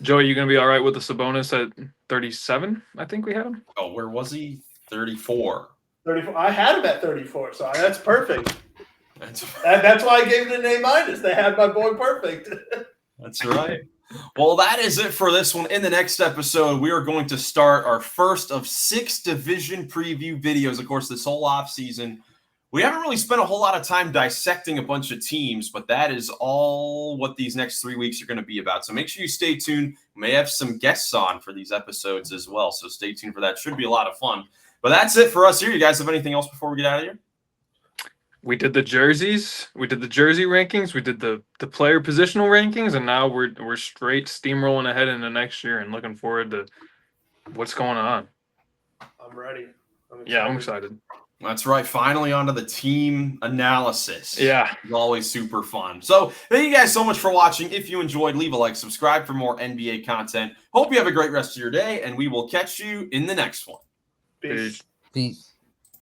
Joey, you going to be all right with the Sabonis at 37? I think we had him. Oh, where was he? 34. 34. I had him at 34, so that's perfect. That's why I gave it an A-. They had my boy perfect. That's right. Well, that is it for this one. In the next episode, we are going to start our first of 6 division preview videos. Of course, this whole off season, we haven't really spent a whole lot of time dissecting a bunch of teams, but that is all what these next 3 weeks are going to be about. So make sure you stay tuned. We may have some guests on for these episodes as well, so stay tuned for that. Should be a lot of fun. But that's it for us here. You guys have anything else before we get out of here? We did the jerseys. We did the jersey rankings. We did the player positional rankings, and now we're straight steamrolling ahead into next year and looking forward to what's going on. I'm ready. I'm excited. That's right. Finally onto the team analysis. Yeah. It's always super fun. So thank you guys so much for watching. If you enjoyed, leave a like, subscribe for more NBA content. Hope you have a great rest of your day, and we will catch you in the next one. Peace. Peace.